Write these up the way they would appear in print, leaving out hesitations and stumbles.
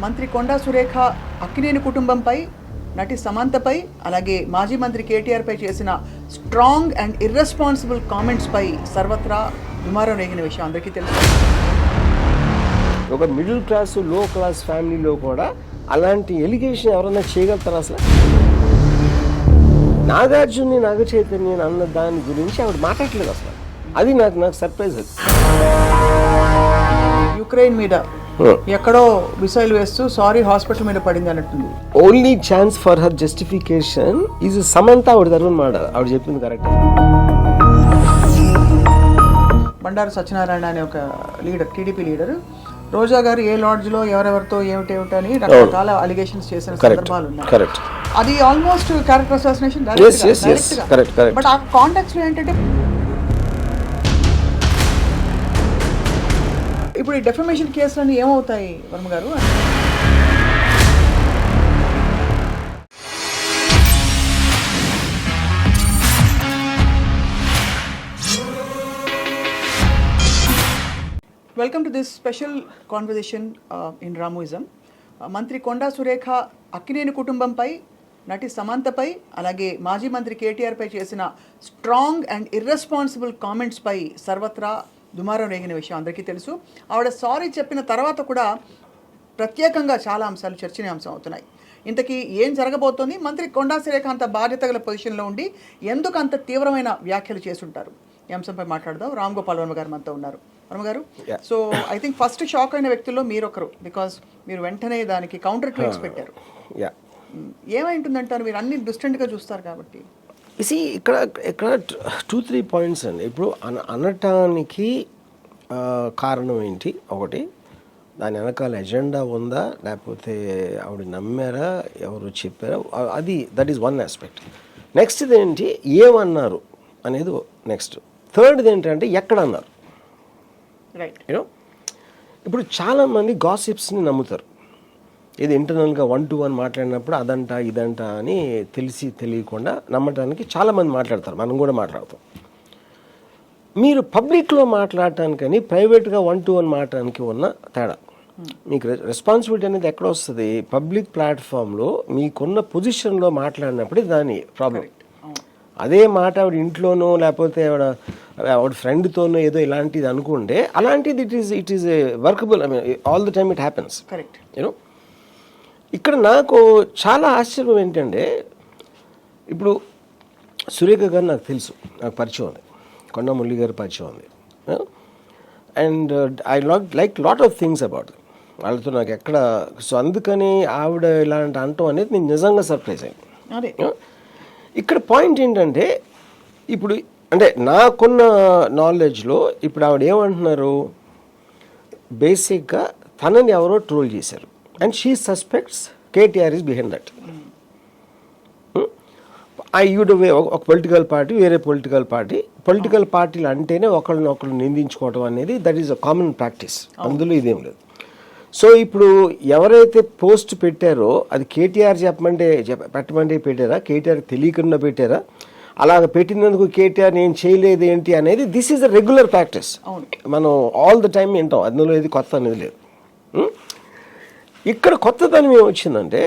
మంత్రి కొండా సురేఖ అక్కినేని కుటుంబంపై, నటి సమంతపై, అలాగే మాజీ మంత్రి కేటీఆర్పై చేసిన స్ట్రాంగ్ అండ్ ఇర్రెస్పాన్సిబుల్ కామెంట్స్పై సర్వత్రా దుమారం రేగిన విషయం అందరికీ తెలుసు. ఒక మిడిల్ క్లాస్ లో క్లాస్ ఫ్యామిలీలో కూడా అలాంటి ఎలిగేషన్ ఎవరన్నా చేయగలుగుతారు? అసలు నాగార్జున్ని నాగ చైతన్య అన్న దాని గురించి ఆవిడ మాట్లాడలేదు అసలు. అది నాకు సర్ప్రైజ్. అది యుక్రెయిన్ మీద ఎక్కడో మిసైల్ వేస్తూ సారీ హాస్పిటల్ మీద పడింది అన్నట్టుంది. Only chance for her justification is Samantha. ఆవిడ తరఫున మాట ఆవిడ చెప్పింది కరెక్ట్. బండారు సత్యనారాయణ అనే ఒక లీడర్, టీడీపీ లీడర్, రోజా గారు ఏ లాడ్జ్లో ఎవరెవరితో ఏమిటని రకరకాల అలిగేషన్స్ చేసిన సందర్భాలు ఉన్నాయి. అది ఆల్మోస్ట్ క్యారెక్టర్ అసాసినేషన్. బట్ ఆ కాంటాక్ట్స్ ఏంటంటే ఇప్పుడు ఈ డెఫమేషన్ కేసులన్నీ ఏమవుతాయి Varma garu? Welcome to this special conversation in Ramoism. మంత్రి కొండా సురేఖ అక్కినేని కుటుంబంపై, నటి సమంతపై, అలాగే మాజీ మంత్రి కేటీఆర్పై చేసిన స్ట్రాంగ్ అండ్ ఇర్రెస్పాన్సిబుల్ కామెంట్స్పై సర్వత్రా దుమారం రేగిన విషయం అందరికీ తెలుసు. ఆవిడ సారీ చెప్పిన తర్వాత కూడా ప్రత్యేకంగా చాలా అంశాలు చర్చనీయాంశం అవుతున్నాయి. ఇంతకీ ఏం జరగబోతోంది? మంత్రి కొండా సురేఖ అంత బాధ్యత గల పొజిషన్లో ఉండి ఎందుకు అంత తీవ్రమైన వ్యాఖ్యలు చేస్తుంటారు? ఈ అంశంపై మాట్లాడదాం. రామ్ గోపాల్ వర్మ గారు మనతో ఉన్నారు. వర్మ గారు, so I think first shock అయిన వ్యక్తుల్లో మీరు ఒకరు, బికాస్ మీరు వెంటనే దానికి కౌంటర్ ట్వీట్స్ పెట్టారు. ఏమైంటుందంటారు? మీరు అన్ని డిస్టెంట్గా చూస్తారు కాబట్టి. ఇక్కడ 2-3 పాయింట్స్ అండి. ఇప్పుడు అనటానికి కారణం ఏంటి? ఒకటి, దాని వెనకాల ఎజెండా ఉందా, లేకపోతే ఆవిడ నమ్మారా, ఎవరు చెప్పారా, అది దట్ ఈస్ వన్ ఆస్పెక్ట్. నెక్స్ట్ది ఏంటి, ఏమన్నారు అనేది నెక్స్ట్. థర్డ్ది ఏంటంటే ఎక్కడ అన్నారు. యూనో, ఇప్పుడు చాలామంది గాసిప్స్ని నమ్ముతారు. ఇది ఇంటర్నల్గా 1-to-1 మాట్లాడినప్పుడు అదంట ఇదంట అని తెలియకుండా నమ్మటానికి చాలామంది మాట్లాడతారు. మనం కూడా మాట్లాడతాం. మీరు పబ్లిక్లో మాట్లాడటానికని ప్రైవేట్గా 1-to-1 మాట్లాడటానికి ఉన్న తేడా. మీకు రెస్పాన్సిబిలిటీ అనేది ఎక్కడ వస్తుంది? పబ్లిక్ ప్లాట్ఫామ్లో మీకున్న పొజిషన్లో మాట్లాడినప్పుడు దాని ప్రాబ్లం. అదే మాట ఆవిడ ఇంట్లోనో లేకపోతే ఆవిడ ఫ్రెండ్తోనో ఏదో ఇలాంటిది అనుకుంటే, అలాంటిది it is workable. I mean all the time it happens. Correct. You know, ఇక్కడ నాకు చాలా ఆశ్చర్యం ఏంటంటే, ఇప్పుడు సురేఖ గారు నాకు తెలుసు, నాకు పరిచయం ఉంది, కొండా మురళి గారు పరిచయం ఉంది, and I like lot of things about వాళ్ళతో నాకు ఎక్కడ. సో అందుకని ఆవిడ ఇలాంటి అంటాం అనేది నేను నిజంగా సర్ప్రైజ్ అయ్యింది. ఇక్కడ పాయింట్ ఏంటంటే, ఇప్పుడు అంటే నాకున్న నాలెడ్జ్లో ఇప్పుడు ఆవిడ ఏమంటున్నారు, బేసిక్గా తనని ఎవరో ట్రోల్ చేశారు and she suspects KTR is behind that. ఒక పొలిటికల్ పార్టీ, వేరే పొలిటికల్ పార్టీలు అంటేనే ఒకళ్ళు నిందించుకోవడం అనేది that is a common practice. అందులో ఇదేం లేదు. సో ఇప్పుడు ఎవరైతే పోస్ట్ పెట్టారో అది కేటీఆర్ పెట్టమంటే పెట్టారా, కేటీఆర్ తెలియకుండా పెట్టారా, అలాగ పెట్టినందుకు కేటీఆర్ నేను చేయలేదు ఏంటి అనేది this is a regular practice. మనం ఆల్ ద టైం వింటాం. అందులో ఇది కొత్త అనేది లేదు. ఇక్కడ కొత్తదనం ఏమొచ్చిందంటే,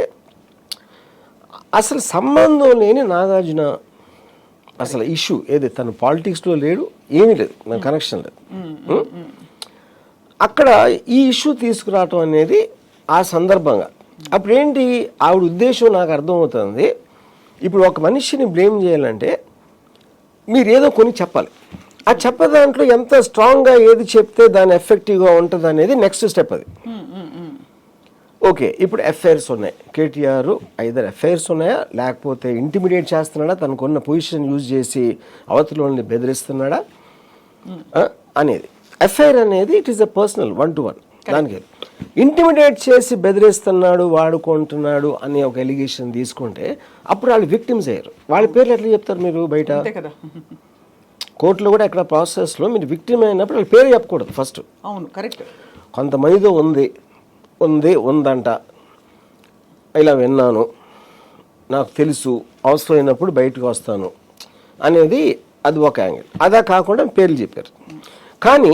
అసలు సంబంధం లేని నాగార్జున అసలు ఇష్యూ ఏది, తను పాలిటిక్స్లో లేడు, ఏమీ లేదు, నాకు కనెక్షన్ లేదు. అక్కడ ఈ ఇష్యూ తీసుకురావటం అనేది ఆ సందర్భంగా అప్పుడేంటి ఆవిడ ఉద్దేశం నాకు అర్థమవుతుంది. ఇప్పుడు ఒక మనిషిని బ్లేమ్ చేయాలంటే మీరు ఏదో కొన్ని చెప్పాలి. ఆ చెప్పే దాంట్లో ఎంత స్ట్రాంగ్గా ఏది చెప్తే దాని ఎఫెక్టివ్గా ఉంటుంది అనేది నెక్స్ట్ స్టెప్. అది ఓకే. ఇప్పుడు ఎఫ్ఐఆర్స్ ఉన్నాయి, కేటీఆర్ ఐదర్ ఎఫ్ఐఆర్స్ ఉన్నాయా లేకపోతే ఇంటిమిడియేట్ చేస్తున్నాడా, తనకున్న పొజిషన్ యూజ్ చేసి అవతలని బెదిరిస్తున్నాడా అనేది. ఎఫ్ఐఆర్ అనేది it is a personal 1-to-1. దానికి ఇంటిమిడియేట్ చేసి బెదిరిస్తున్నాడు, వాడుకుంటున్నాడు అనే ఒక ఎలిగేషన్ తీసుకుంటే అప్పుడు వాళ్ళు విక్టిమ్స్ అయ్యారు. వాళ్ళ పేర్లు ఎట్లా చెప్తారు మీరు బయట? కోర్టులో కూడా ఎక్కడ ప్రాసెస్లో మీరు విక్టిమ్ అయినప్పుడు వాళ్ళ పేరు చెప్పకూడదు ఫస్ట్. అవును, కరెక్ట్. కొంతమందితో ఉందంట, ఇలా విన్నాను, నాకు తెలుసు, అవసరమైనప్పుడు బయటకు వస్తాను అనేది అది ఒక యాంగిల్. అదా కాకుండా పేర్లు చెప్పారు. కానీ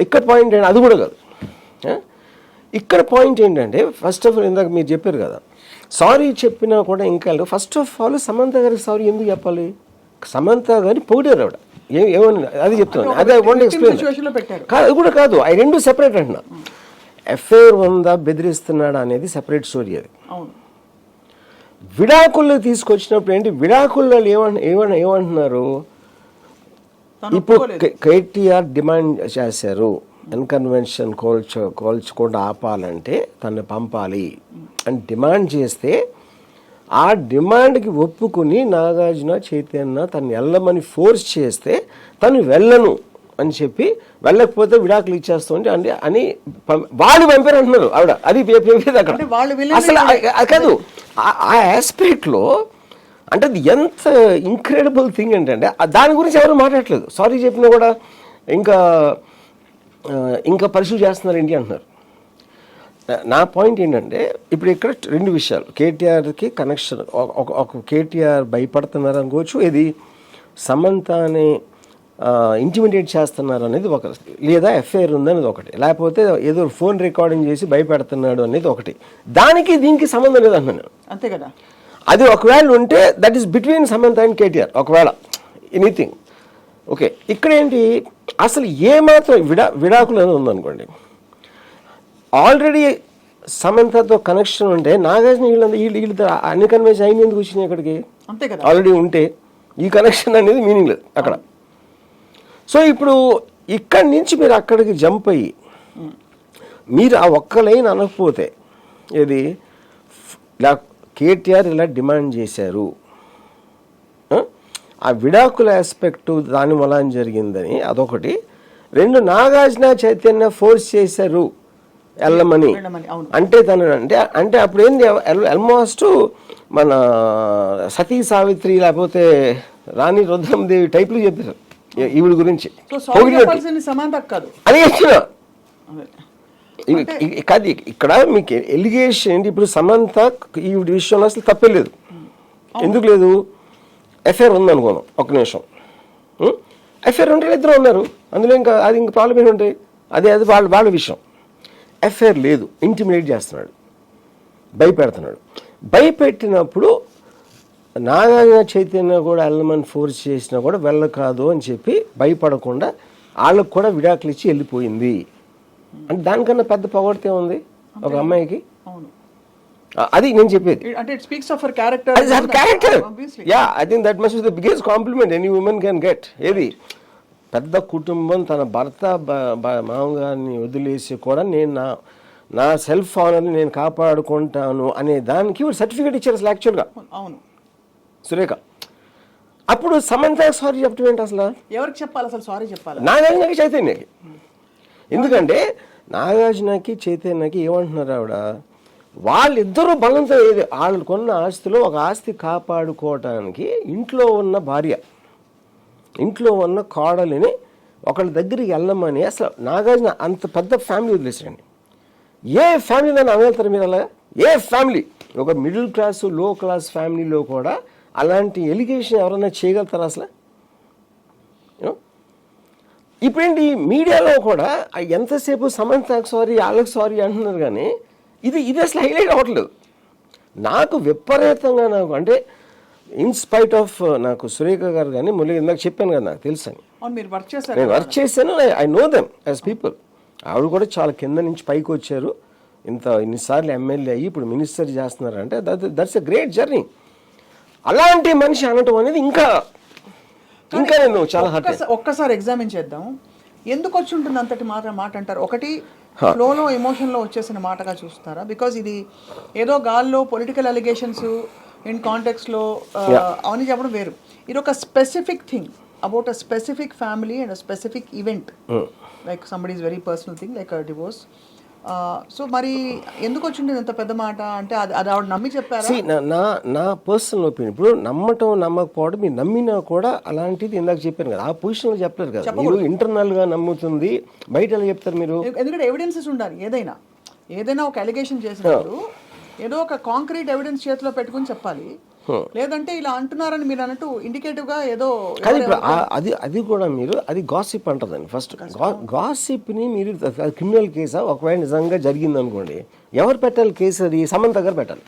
ఇక్కడ పాయింట్ ఏంటి, అది కూడా కాదు. ఇక్కడ పాయింట్ ఏంటంటే ఫస్ట్ ఆఫ్ ఆల్ ఇందాక మీరు చెప్పారు కదా, సారీ చెప్పినా కూడా ఇంకా ఫస్ట్ ఆఫ్ ఆల్ సమంత గారికి సారీ ఎందుకు చెప్పాలి? సమంత గారిని పొగిడారు ఆవిడ, ఏమని అది చెప్తున్నాను, అదే ఓన్లీ ఎక్స్ప్లెయిన్ కాదు, అది కూడా కాదు, అవి రెండు సెపరేట్ అంటున్నా. ఎఫ్ఐఆర్ ఉందా బెదిరిస్తున్నాడా అనేది సెపరేట్ స్టోరీ. అది విడాకుల్లో తీసుకొచ్చినప్పుడు ఏంటి, విడాకుల్లో ఏమంటున్నారు, ఇప్పుడు కేటీఆర్ డిమాండ్ చేశారు అన్కన్వెన్షన్ కోల్చకుండా ఆపాలంటే తను పంపాలి అని డిమాండ్ చేస్తే, ఆ డిమాండ్కి ఒప్పుకుని నాగార్జున చైతన్య తను వెళ్ళమని ఫోర్స్ చేస్తే తను వెళ్ళను అని చెప్పి వెళ్ళకపోతే విడాకులు ఇచ్చేస్తుంది అంటే అని వాళ్ళు పంపారు అంటున్నారు ఆవిడ. అది అక్కడ అసలు కాదు, ఆ ఆస్పెక్ట్లో అంటే అది ఎంత ఇంక్రెడిబుల్ థింగ్ ఏంటంటే దాని గురించి ఎవరు మాట్లాడలేదు. సారీ చెప్పినా కూడా ఇంకా పరిశీలి చేస్తున్నారు ఏంటి అంటున్నారు. నా పాయింట్ ఏంటంటే ఇప్పుడు ఇక్కడ రెండు విషయాలు, కేటీఆర్కి కనెక్షన్, ఒక కేటీఆర్ భయపడుతున్నారు అనుకోవచ్చు, ఇది సమంతని ఇంటిమిడేట్ చేస్తున్నారు అనేది ఒక, లేదా ఎఫ్ఐఆర్ ఉందనేది ఒకటి, లేకపోతే ఏదో ఫోన్ రికార్డింగ్ చేసి భయపెడుతున్నాడు అనేది ఒకటి. దానికి దీనికి సంబంధం లేదు అంటున్నాను, అంతే కదా. అది ఒకవేళ ఉంటే that is between Samantha and KTR, ఒకవేళ ఎనీథింగ్ ఓకే. ఇక్కడ ఏంటి అసలు ఏమాత్రం విడాకులు అనేది ఉందనుకోండి, ఆల్రెడీ సమంతతో కనెక్షన్ ఉంటే నాగార్జున వీళ్ళతో అన్ని కన్వెన్షన్ అయిన ఎందుకు వచ్చినాయి ఇక్కడికి, అంతే కదా. ఆల్రెడీ ఉంటే ఈ కనెక్షన్ అనేది మీనింగ్ లేదు అక్కడ. సో ఇప్పుడు ఇక్కడి నుంచి మీరు అక్కడికి జంప్ అయ్యి మీరు ఆ ఒక్క లైన్ అనకపోతే, ఏది ఇలా కేటీఆర్ ఇలా డిమాండ్ చేశారు, ఆ విడాకుల ఆస్పెక్టు దాని వల్ల జరిగిందని అదొకటి, రెండు నాగార్జున చైతన్య ఫోర్స్ చేశారు వెళ్ళమని అంటే తను అంటే అప్పుడు ఏంది ఆల్మోస్ట్ మన సతీ సావిత్రి లేకపోతే రాణి రుద్రమదేవి టైప్లు చెప్పారు ఈవిడ గురించి అని చెప్తున్నా. కాదు ఇక్కడ మీకు ఎలిగేషన్ ఏంటి, ఇప్పుడు సమంత ఈవిడ విషయంలో అసలు తప్పే లేదు. ఎందుకు లేదు, ఎఫ్ఐఆర్ ఉందనుకోను ఒక నిమిషం, ఎఫ్ఐఆర్ ఉంటే ఇద్దరు ఉన్నారు, అందులో ఇంకా అది ఇంకా ప్రాబ్లం ఏంటి ఉంటాయి, అది వాళ్ళ విషయం. ఎఫ్ఐఆర్ లేదు, ఇంటిమిడేట్ చేస్తున్నాడు, భయపెడుతున్నాడు. భయపెట్టినప్పుడు నాగార్జున చైతన్య కూడా వెళ్ళమని ఫోర్స్ చేసినా కూడా వెళ్ళకాదు అని చెప్పి భయపడకుండా వాళ్ళకు కూడా విడాకులు ఇచ్చి వెళ్ళిపోయింది అంటే దానికన్నా పెద్ద పొగడితే ఉంది ఒక అమ్మాయికి. అది నేను చెప్పేది, అంటే it speaks of her character. Yeah, I think that must be the biggest compliment any women can get. ఏది పెద్ద కుటుంబం తన భర్త మామగారిని వదిలేసి కూడా నేను నా సెల్ఫ్ ఆనర్ని నేను కాపాడుకుంటాను అనే దానికి సర్టిఫికేట్ ఇచ్చారు అసలు యాక్చువల్గా. అవును సురేఖ. అప్పుడు సమంత సారీ చెప్పడం ఏంటి అసలు, ఎవరికి చెప్పాలి అసలు సారీ చెప్పాలి? నాగార్జునకి చైతన్యకి. ఎందుకంటే నాగార్జునకి చైతన్యకి ఏమంటున్నారు ఆవిడ, వాళ్ళిద్దరూ బలంతో ఏది వాళ్ళు కొన్న ఆస్తిలో ఒక ఆస్తి కాపాడుకోవటానికి ఇంట్లో ఉన్న భార్య ఇంట్లో ఉన్న కోడలిని ఒకళ్ళ దగ్గరికి వెళ్ళమని, అసలు నాగార్జున అంత పెద్ద ఫ్యామిలీ వదిలేసారండి. ఏ ఫ్యామిలీలో వెళ్తారు మీరు అలా? ఏ ఫ్యామిలీ, ఒక మిడిల్ క్లాస్ లో క్లాస్ ఫ్యామిలీలో కూడా అలాంటి ఎలిగేషన్ ఎవరైనా చేయగలుగుతారు అసలు? ఇప్పుడేంటి మీడియాలో కూడా ఎంతసేపు సమంతకు సారీ వాళ్ళకి సారీ అంటున్నారు, కానీ ఇది అసలు హైలైట్ అవ్వట్లేదు. నాకు విపరీతంగా నాకు అంటే ఇన్స్పైట్ ఆఫ్ నాకు సురేఖ గారు కానీ మురళి ఇందాక చెప్పాను కదా నాకు తెలుసు అని, నేను వర్క్ చేశాను, I know them as people. ఆవిడ కూడా చాలా కింద నుంచి పైకి వచ్చారు, ఇన్నిసార్లు ఎమ్మెల్యే అయ్యి ఇప్పుడు మినిస్టర్ చేస్తున్నారంటే దట్స్ ఎ గ్రేట్ జర్నీ. అలాంటి మనిషి అనటం అనేది ఇంకా నేను చాలా ఒక్కసారి ఎగ్జామిన్ చేద్దాం. ఎందుకు వచ్చి ఉంటుంది అంతటి మాట అంటారు? ఒకటి ఫ్లోలో ఎమోషన్లో వచ్చేసిన మాటగా చూస్తారా? బికాజ్ ఇది ఏదో గాల్లో పొలిటికల్ అలిగేషన్స్ ఇన్ కాంటెక్స్లో అవన్నీ చెప్పడం వేరు. ఇది ఒక specific thing about a specific family and a specific event, like somebody is very personal thing like a divorce. So మరి ఎందుకు వచ్చింది ఇంత పెద్ద మాట? అంటే అది ఆవిడ నమ్మి చెప్పారా? నా పర్సనల్ ఒపీనియన్, ఇప్పుడు నమ్మటం నమ్మకపోవడం, మీరు నమ్మినా కూడా అలాంటిది ఇందాక చెప్పాను కదా, ఆ పొజిషన్లో చెప్పలేరు కదా. మీరు ఇంటర్నల్గా నమ్ముతుంది, బయట ఎలా చెప్తారు మీరు? ఎందుకంటే ఎవిడెన్సెస్ ఉండాలి. ఏదైనా ఒక అలిగేషన్ చేసినప్పుడు ఏదో ఒక కాంక్రీట్ ఎవిడెన్స్ చేతిలో పెట్టుకుని చెప్పాలి. లేదంటే ఇలా అంటున్నారని మీరు అన్నట్టు ఇండికేటివ్ గా ఏదో కానీ ఇప్పుడు అది కూడా మీరు అది గాసిప్ అంటారండి. ఫస్ట్ గాసిప్ని మీరు క్రిమినల్ కేసా ఒకవేళ నిజంగా జరిగింది అనుకోండి, ఎవరు పెట్టాలి కేసు? అది సమంత గారు పెట్టాలి.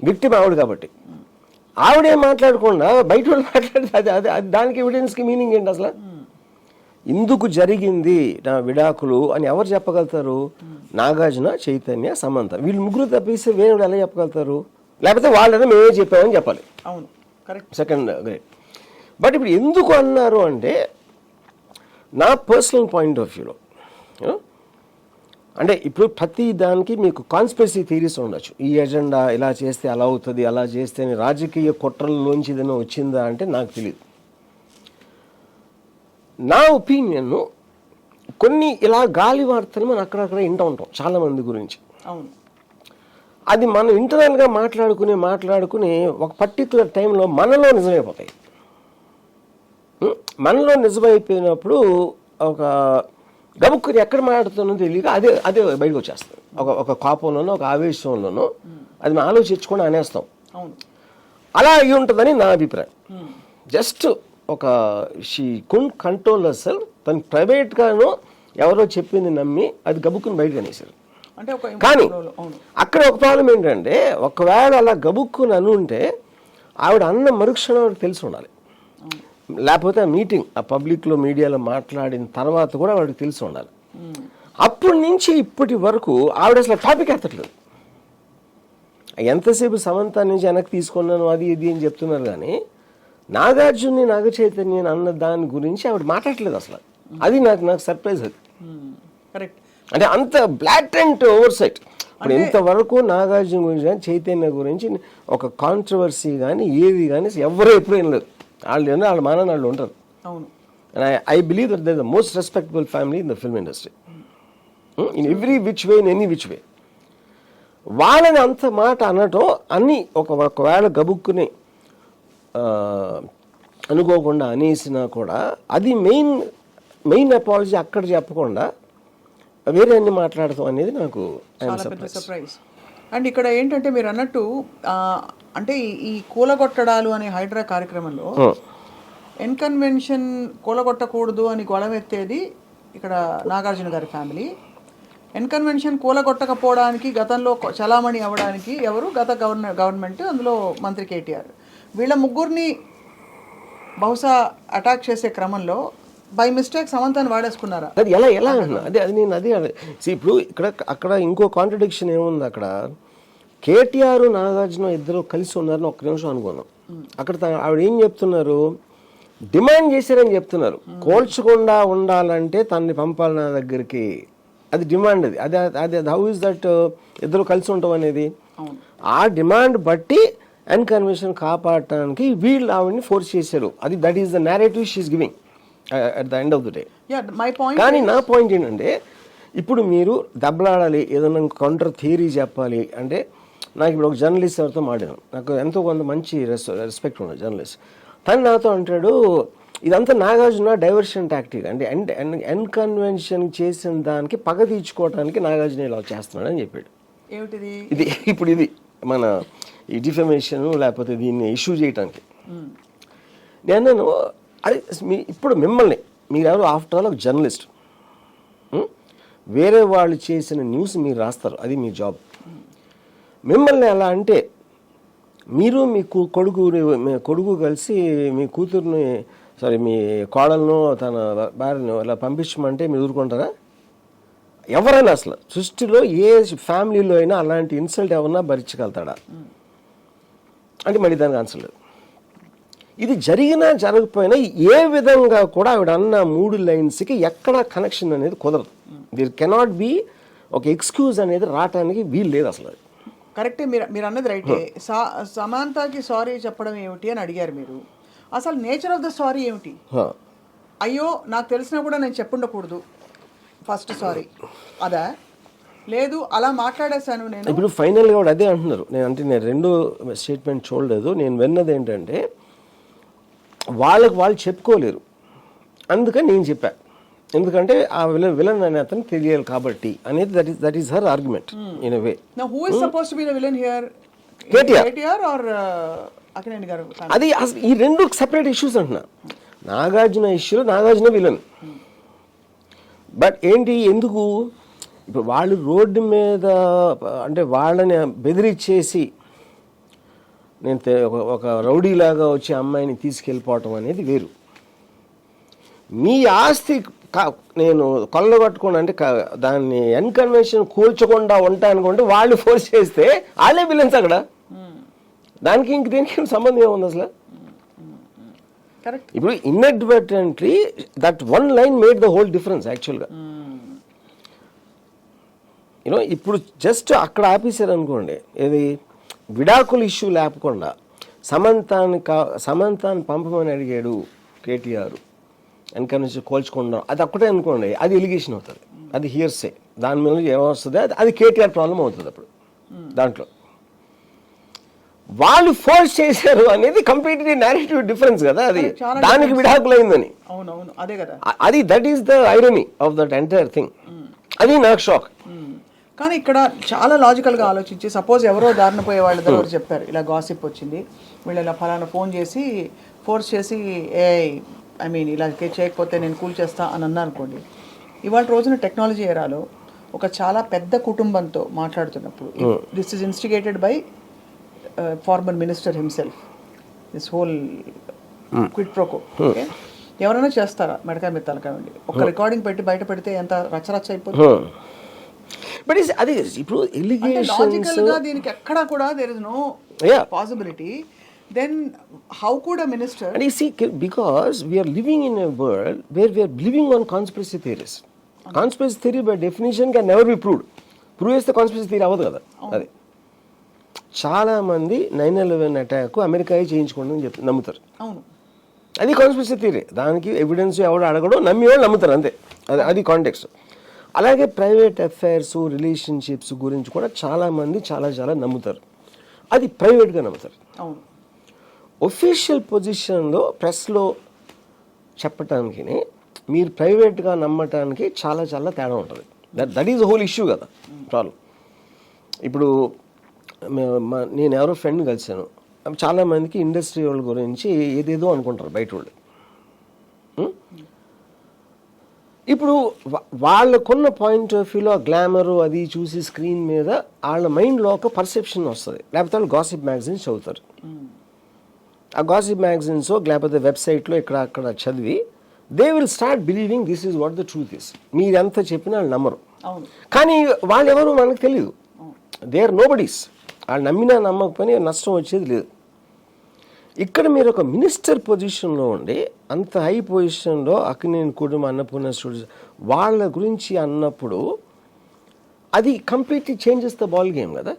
విక్టిమ్ ఆవిడ కాబట్టి ఆవిడే మాట్లాడకుండా బయట వాళ్ళు మాట్లాడితే అది దానికి ఎవిడెన్స్కి మీనింగ్ ఏంటి అసలు? ఇందుకు జరిగింది నా విడాకులు అని ఎవరు చెప్పగలుగుతారు? నాగార్జున, చైతన్య, సమంత, వీళ్ళు ముగ్గురు తప్పిస్తే వేరే ఎలా చెప్పగలుగుతారు? లేకపోతే వాళ్ళని మేమే చెప్పామని చెప్పాలి. అవును, కరెక్ట్. Second grade. బట్ ఇప్పుడు ఎందుకు అన్నారు అంటే, నా పర్సనల్ పాయింట్ ఆఫ్ వ్యూలో అంటే ఇప్పుడు ప్రతి దానికి మీకు కాన్స్పిరసీ థియరీస్ ఉండొచ్చు. ఈ ఎజెండా ఇలా చేస్తే అలా అవుతుంది, అలా చేస్తే రాజకీయ కుట్రల్లోంచి ఏదైనా వచ్చిందా అంటే నాకు తెలియదు. నా ఒపీనియన్, కొన్ని ఇలా గాలి వార్తలు మనం అక్కడక్కడ వింటూ ఉంటాం చాలా మంది గురించి. అవును, అది మనం ఇంటర్నల్గా మాట్లాడుకుని ఒక పర్టికులర్ టైంలో మనలో నిజమైపోతాయి. మనలో నిజమైపోయినప్పుడు ఒక గబుక్కుని ఎక్కడ మాట్లాడుతున్నో తెలియక అదే బయటకు వచ్చేస్తుంది. ఒక కోపంలోనో ఒక ఆవేశంలోనో అది మనం ఆలోచించుకొని అనేస్తాం. అలా అయి ఉంటుందని నా అభిప్రాయం. జస్ట్ ఒక she could control her self. తను ప్రైవేట్గాను ఎవరో చెప్పింది నమ్మి అది గబుక్కుని బయటకు అనేసారు. కానీ అక్కడ ఒక ప్రాబ్లం ఏంటంటే, ఒకవేళ అలా గబుక్కుని అనుంటే ఆవిడ అన్న మరుక్షణం ఆవిడకి తెలిసి ఉండాలి. లేకపోతే ఆ మీటింగ్ ఆ పబ్లిక్లో మీడియాలో మాట్లాడిన తర్వాత కూడా వాడికి తెలిసి ఉండాలి. అప్పటి నుంచి ఇప్పటి వరకు ఆవిడ అసలు టాపిక్ ఎత్తట్లేదు. ఎంతసేపు సమంత నుంచి వెనక్కి తీసుకున్నాను అది ఇది అని చెప్తున్నారు, కానీ నాగార్జున్ని, నాగ చైతన్యని అన్న దాని గురించి ఆవిడ మాట్లాడలేదు అసలు. అది నాకు సర్ప్రైజ్. అది కరెక్ట్. అంటే అంత బ్లాటెంట్ ఓవర్ సైట్. ఇప్పుడు ఇంతవరకు నాగార్జున గురించి కానీ చైతన్య గురించి ఒక కాంట్రవర్సీ కానీ ఏది కానీ ఎవరు ఎప్పుడు ఏం లేదు. వాళ్ళ మానని వాళ్ళు ఉంటారు. I believe that they the most respectable family in the film industry in every which way, in any which way. వాళ్ళని అంత మాట అనటం అన్నీ ఒకవేళ గబుక్కుని అనుకోకుండా అనేసినా కూడా అది మెయిన్ అపాలజీ అక్కడ చెప్పకుండా వేరే అన్ని మాట్లాడతాం అనేది నాకు సర్ప్రైజ్. అండ్ ఇక్కడ ఏంటంటే మీరు అన్నట్టు అంటే ఈ కూలగొట్టడాలు అనే హైడ్రా కార్యక్రమంలో ఎన్కన్వెన్షన్ కూలగొట్టకూడదు అని గొడవెత్తేది ఇక్కడ నాగార్జున గారి ఫ్యామిలీ. ఎన్కన్వెన్షన్ కూలగొట్టకపోవడానికి గతంలో చలామణి అవ్వడానికి ఎవరు? గత గవర్నమెంట్, అందులో మంత్రి కేటీఆర్. వీళ్ళ ముగ్గురిని బహుశా అటాక్ చేసే క్రమంలో బై మిస్టేక్ సమంతాన్ని వాడేసుకున్నారా? అది ఎలా ఇప్పుడు అక్కడ ఇంకో కాంట్రడిక్షన్ ఏముంది? అక్కడ కేటీఆర్, నాగార్జున ఇద్దరు కలిసి ఉన్నారని ఒక్క నిమిషం అనుకున్నాం. అక్కడ ఆవిడ ఏం చెప్తున్నారు? డిమాండ్ చేశారని చెప్తున్నారు. కోల్చకుండా ఉండాలంటే తనని పంపాలి నా దగ్గరికి, అది డిమాండ్. అది హౌ ఇస్ దట్ ఇద్దరు కలిసి ఉంటాం అనేది? ఆ డిమాండ్ బట్టి ఎన్కన్వెన్షన్ కాపాడటానికి వీళ్ళు ఆవిడని ఫోర్స్ చేశారు. అది that is the narrative she is giving at the end of the day. కానీ నా పాయింట్ ఏంటంటే, ఇప్పుడు మీరు దెబ్బలాడాలి, ఏదైనా కౌంటర్ థియరీ చెప్పాలి అంటే, నాకు ఇప్పుడు ఒక జర్నలిస్ట్ ఎవరితో మాట్లాడాను, నాకు ఎంతో కొంత మంచి రెస్పెక్ట్ ఉన్నది జర్నలిస్ట్. తను నాతో అంటాడు, ఇదంతా నాగార్జున డైవర్షన్ టాక్టిక్ అంటే ఎన్కన్వెన్షన్ చేసిన దానికి పగ తీర్చుకోవడానికి నాగార్జున ఇలా చేస్తున్నాడు అని చెప్పాడు. ఇది మన ఈ డిఫమేషన్ లేకపోతే దీన్ని ఇష్యూ చేయటానికి. నేను అది ఇప్పుడు మిమ్మల్ని, మీరెవరు ఆఫ్టర్ ఆల్ ఒక జర్నలిస్ట్, వేరే వాళ్ళు చేసిన న్యూస్ మీరు రాస్తారు, అది మీ జాబ్. మిమ్మల్ని ఎలా అంటే, మీరు మీ కొడుకు కలిసి మీ కూతురుని మీ కోడలను తన భార్యను ఇలా పంపించమంటే మీరు ఊరుకుంటారా? ఎవరైనా అసలు సృష్టిలో ఏ ఫ్యామిలీలో అయినా అలాంటి ఇన్సల్ట్ ఎవరన్నా భరించగలుగుతాడా అంటే మళ్ళీ దానికి ఆన్సర్ లేదు. ఇది జరిగినా జరగకపోయినా ఏ విధంగా కూడా ఆవిడ అన్న 3 లైన్స్కి ఎక్కడ కనెక్షన్ అనేది కుదరదు. దిర్ కెనాట్ బి ఒక ఎక్స్క్యూజ్ అనేది రావటానికి వీలు లేదు అసలు. కరెక్టే, మీరు అన్నది రైటే. సమాంతకి సారీ చెప్పడం ఏమిటి అని అడిగారు మీరు. అసలు నేచర్ ఆఫ్ ద సారీ ఏమిటి? అయ్యో నాకు తెలిసినా కూడా నేను చెప్పుండకూడదు ఫస్ట్ సారీ అదా? లేదు అలా మాట్లాడేశాను నేను. ఇప్పుడు ఫైనల్గా కూడా అదే అంటున్నారు. నేను రెండో స్టేట్మెంట్ చూడలేదు. నేను విన్నది ఏంటంటే, వాళ్ళు చెప్పుకోలేరు, అందుకని నేను చెప్పాను. ఎందుకంటే ఆ విలన్ అనే అతను తెలియాలి కాబట్టి అనేది. That is her argument in a way. Now who is supposed to be the villain here? KTR or Akkineni గారు? అది అసలు ఈ రెండు సెపరేట్ ఇష్యూస్ అంటున్నా. నాగార్జున ఇష్యూలో నాగార్జున విలన్. బట్ ఏంటి, ఎందుకు ఇప్పుడు వాళ్ళు రోడ్డు మీద అంటే వాళ్ళని బెదిరించేసి నేను ఒక రౌడీలాగా వచ్చి అమ్మాయిని తీసుకెళ్ళిపోవటం అనేది వేరు. మీ ఆస్తి నేను కొల్లగొట్టుకోండి అంటే దాన్ని అన్కన్వెన్షన్ కూల్చకుండా ఉంటానుకుంటే వాళ్ళు ఫోర్స్ చేస్తే వాళ్ళే విలన్స్ అక్కడ. దానికి ఇంక దేనికి సంబంధం ఏముంది అసలు? ఇప్పుడు inadvertently that one line made the whole difference యాక్చువల్గా. యూనో ఇప్పుడు జస్ట్ అక్కడ ఆపేశారు అనుకోండి, ఇది విడాకుల ఇష్యూ లేకుండా సమంతాన్ని పంపమని అడిగాడు కేటీఆర్ వెనక నుంచి కోల్చుకుంటాం, అది ఒక్కటే అనుకోండి, అది ఎలిగేషన్ అవుతుంది, అది హియర్సే. దాని మీద ఏమొస్తుంది, అది కేటీఆర్ ప్రాబ్లం అవుతుంది అప్పుడు. దాంట్లో వాళ్ళు ఫోర్స్ చేశారు అనేది కంప్లీట్లీ నేరేటివ్ డిఫరెన్స్ కదా, అది దానికి విడాకులైందని. అదే కదా, అది that is the irony of that entire thing. అది నాకు షాక్. కానీ ఇక్కడ చాలా లాజికల్గా ఆలోచించి, సపోజ్ ఎవరో దారిన పోయే వాళ్ళ దగ్గర చెప్పారు ఇలా గాసిప్ వచ్చింది, వీళ్ళు ఇలా ఫలానా ఫోన్ చేసి ఫోర్స్ చేసి ఇలా చేయకపోతే నేను కూల్ చేస్తా అని అన్నా అనుకోండి. ఇవాళ రోజున టెక్నాలజీ ఏరాలో ఒక చాలా పెద్ద కుటుంబంతో మాట్లాడుతున్నప్పుడు, this is instigated by former minister himself, this whole quid pro quo. Okay, ఎవరైనా చేస్తారా మెడకాయ మెత్తాలి కావండి, ఒక రికార్డింగ్ పెట్టి బయట పెడితే ఎంత రచ్చరచ్చ అయిపోతుంది. బట్ అది ఇప్పుడు లాజికల్గా దీనికి ఎక్కడా కూడా there is no possibility. Then how could a minister? And you see, because we are living in a world where we are living on conspiracy theories. Conspiracy theory by definition can never be proved. Prove చేస్తే conspiracy theory అవ్వదు కదా. అది చాలా మంది 9/11 attack America చేయించుకోండి అని నమ్ముతారు. అవును, అది కాన్స్పిరసీ థియరీ. దానికి ఎవిడెన్స్ ఎవడు అడగడం, నమ్మి వాళ్ళు నమ్ముతారు అంతే. అది కాంటెక్స్ట్. అలాగే ప్రైవేట్ అఫైర్స్, రిలేషన్షిప్స్ గురించి కూడా చాలా మంది చాలా నమ్ముతారు. అది ప్రైవేట్గా నమ్ముతారు. అవును, ఒఫీషియల్ పొజిషన్లో ప్రెస్లో చెప్పటానికి మీరు ప్రైవేట్గా నమ్మటానికి చాలా తేడా ఉంటుంది. దట్ ఈజ్ హోల్ ఇష్యూ కదా ప్రాబ్లం. ఇప్పుడు నేను ఎవరో ఫ్రెండ్ కలిసాను, చాలామందికి ఇండస్ట్రీ వాళ్ళ గురించి ఏదేదో అనుకుంటారు బయట వాళ్ళు. ఇప్పుడు వాళ్ళకున్న పాయింట్ ఆఫ్ వ్యూలో గ్లామరు అది చూసి స్క్రీన్ మీద వాళ్ళ మైండ్లో ఒక పర్సెప్షన్ వస్తుంది. లేకపోతే వాళ్ళు గాసిప్ మ్యాగజైన్స్ చదువుతారు. ఆ గాసిప్ మ్యాగజైన్స్ లేకపోతే వెబ్సైట్లో ఇక్కడ అక్కడ చదివి they will start believing this is what the truth is. మీరు ఎంత చెప్పినా వాళ్ళు నమ్మరు. కానీ వాళ్ళు ఎవరు మనకు తెలియదు. They are nobodies. వాళ్ళు నమ్మినా నమ్మకపోయినా నష్టం వచ్చేది లేదు. ఇక్కడ మీరు ఒక మినిస్టర్ పొజిషన్లో ఉండి అంత హై పొజిషన్లో అక్కినేని కుటుంబం, అన్నపూర్ణ స్టూడియోస్ వాళ్ళ గురించి అన్నప్పుడు అది completely changes the ball game కదా.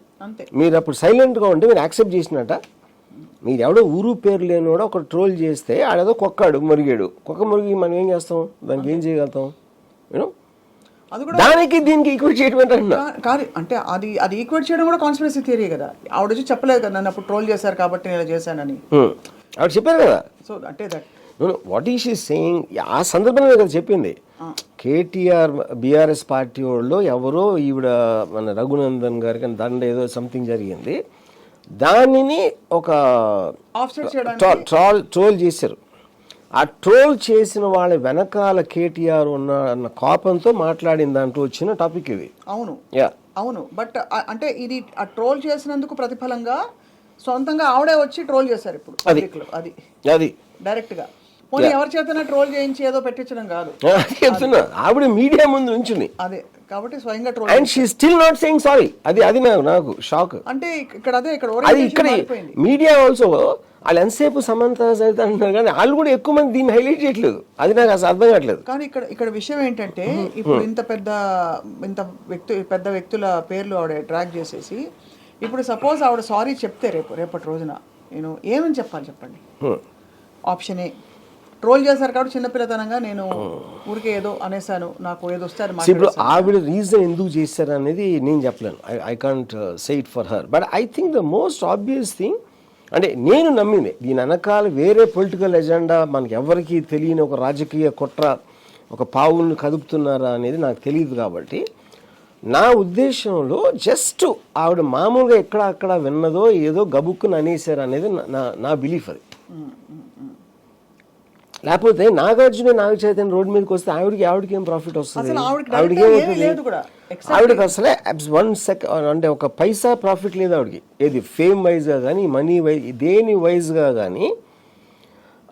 మీరు అప్పుడు సైలెంట్గా ఉంటే మీరు యాక్సెప్ట్ చేసినట్ట. మీరు ఎవడో ఊరు పేరు లేని కూడా ఒక ట్రోల్ చేస్తే ఆడేదో కుక్క మురిగి మనం ఏం చేస్తాం, దానికి ఏం చేయగలుగుతాం? యూనో, దానికి దీనికి ఈక్వేట్ చేయడం కాదు. అంటే అది ఈక్వేట్ చేయడం కూడా కాన్స్పిరసీ థియరీ కదా. ఆవిడ వచ్చి చెప్పలేదు కదా నన్ను అప్పుడు ట్రోల్ చేశారు కాబట్టి నేను ఇలా చేశానని. ఆవిడ చెప్పారు కదా. సో అంటే that what is she saying, ఆ సందర్భంలో కదా చెప్పింది. కేటీఆర్ బీఆర్ఎస్ పార్టీ వాళ్ళు ఎవరో ఈవిడ మన రఘునందన్ గారికి దండ ఏదో సంథింగ్ జరిగింది, దానిని ఒక ట్రోల్ చేశారు. ఆ ట్రోల్ చేసిన వాళ్ళ వెనకాల కేటీఆర్ అన్న కోపంతో మాట్లాడిన దాంట్లో వచ్చిన టాపిక్ ఇది. అవును బట్ అంటే ఇది ఆ ట్రోల్ చేసినందుకు ప్రతిఫలంగా సొంతంగా ఆవిడే వచ్చి ట్రోల్ చేశారు ఇప్పుడు. అది డైరెక్ట్ గా పోనీ ఎవరి చేతన ట్రోల్ చేయించి ఏదో పెట్టించడం కాదు. చెప్తున్నా, ఆవిడ మీడియా ముందు నుంచుని అదే కాబట్టి స్వయంగా troll. And she still not saying sorry. అది నాకు షాక్. అంటే ఇక్కడ మీడియా ఆల్సో వాళ్ళు ఎంతసేపు సమంత సైతం అంటున్నారు కానీ వాళ్ళు కూడా ఎక్కువ మంది దీన్ని హైలైట్ చేయట్లేదు. అది నాకు అసలు అర్థం కావట్లేదు. కానీ ఇక్కడ విషయం ఏంటంటే ఇప్పుడు ఇంత పెద్ద వ్యక్తుల పేర్లు ఆవిడ ట్రాక్ చేసేసి ఇప్పుడు సపోజ్ ఆవిడ సారీ చెప్తే రేపటి రోజున నేను ఏమని చెప్పాలి చెప్పండి? ఆప్షన్ ఏ, ట్రోల్ చేశారు కాబట్టి చిన్నపిల్లతనంగా నేను ఊరికే ఏదో అనేసాను, నాకు ఏదో వస్తే అది. ఇప్పుడు ఆవిడ రీజన్ ఎందుకు చేశారు అనేది నేను చెప్పలేను. I can't say it for her. But I think the most obvious thing, అంటే నేను నమ్మింది దీని వెనకాల వేరే పొలిటికల్ ఎజెండా, మనకి ఎవరికి తెలియని ఒక రాజకీయ కుట్ర, ఒక పావులను కదుపుతున్నారా అనేది నాకు తెలియదు. కాబట్టి నా ఉద్దేశంలో జస్ట్ ఆవిడ మామూలుగా ఎక్కడ అక్కడ విన్నదో ఏదో గబుక్కుని అనేసారు అనేది నా బిలీఫ్ అది. లేకపోతే నాగార్జున నాగ చైతన్య రోడ్డు మీదకి వస్తే ఆవిడకి ఏం ప్రాఫిట్ వస్తుంది? ఆవిడకి అసలే 1 సెకండ్ అంటే ఒక పైసా ప్రాఫిట్ లేదు ఆవిడకి. ఏది ఫేమ్ వైజ్గా కానీ మనీ వైజ్ దేని వైజ్గా కానీ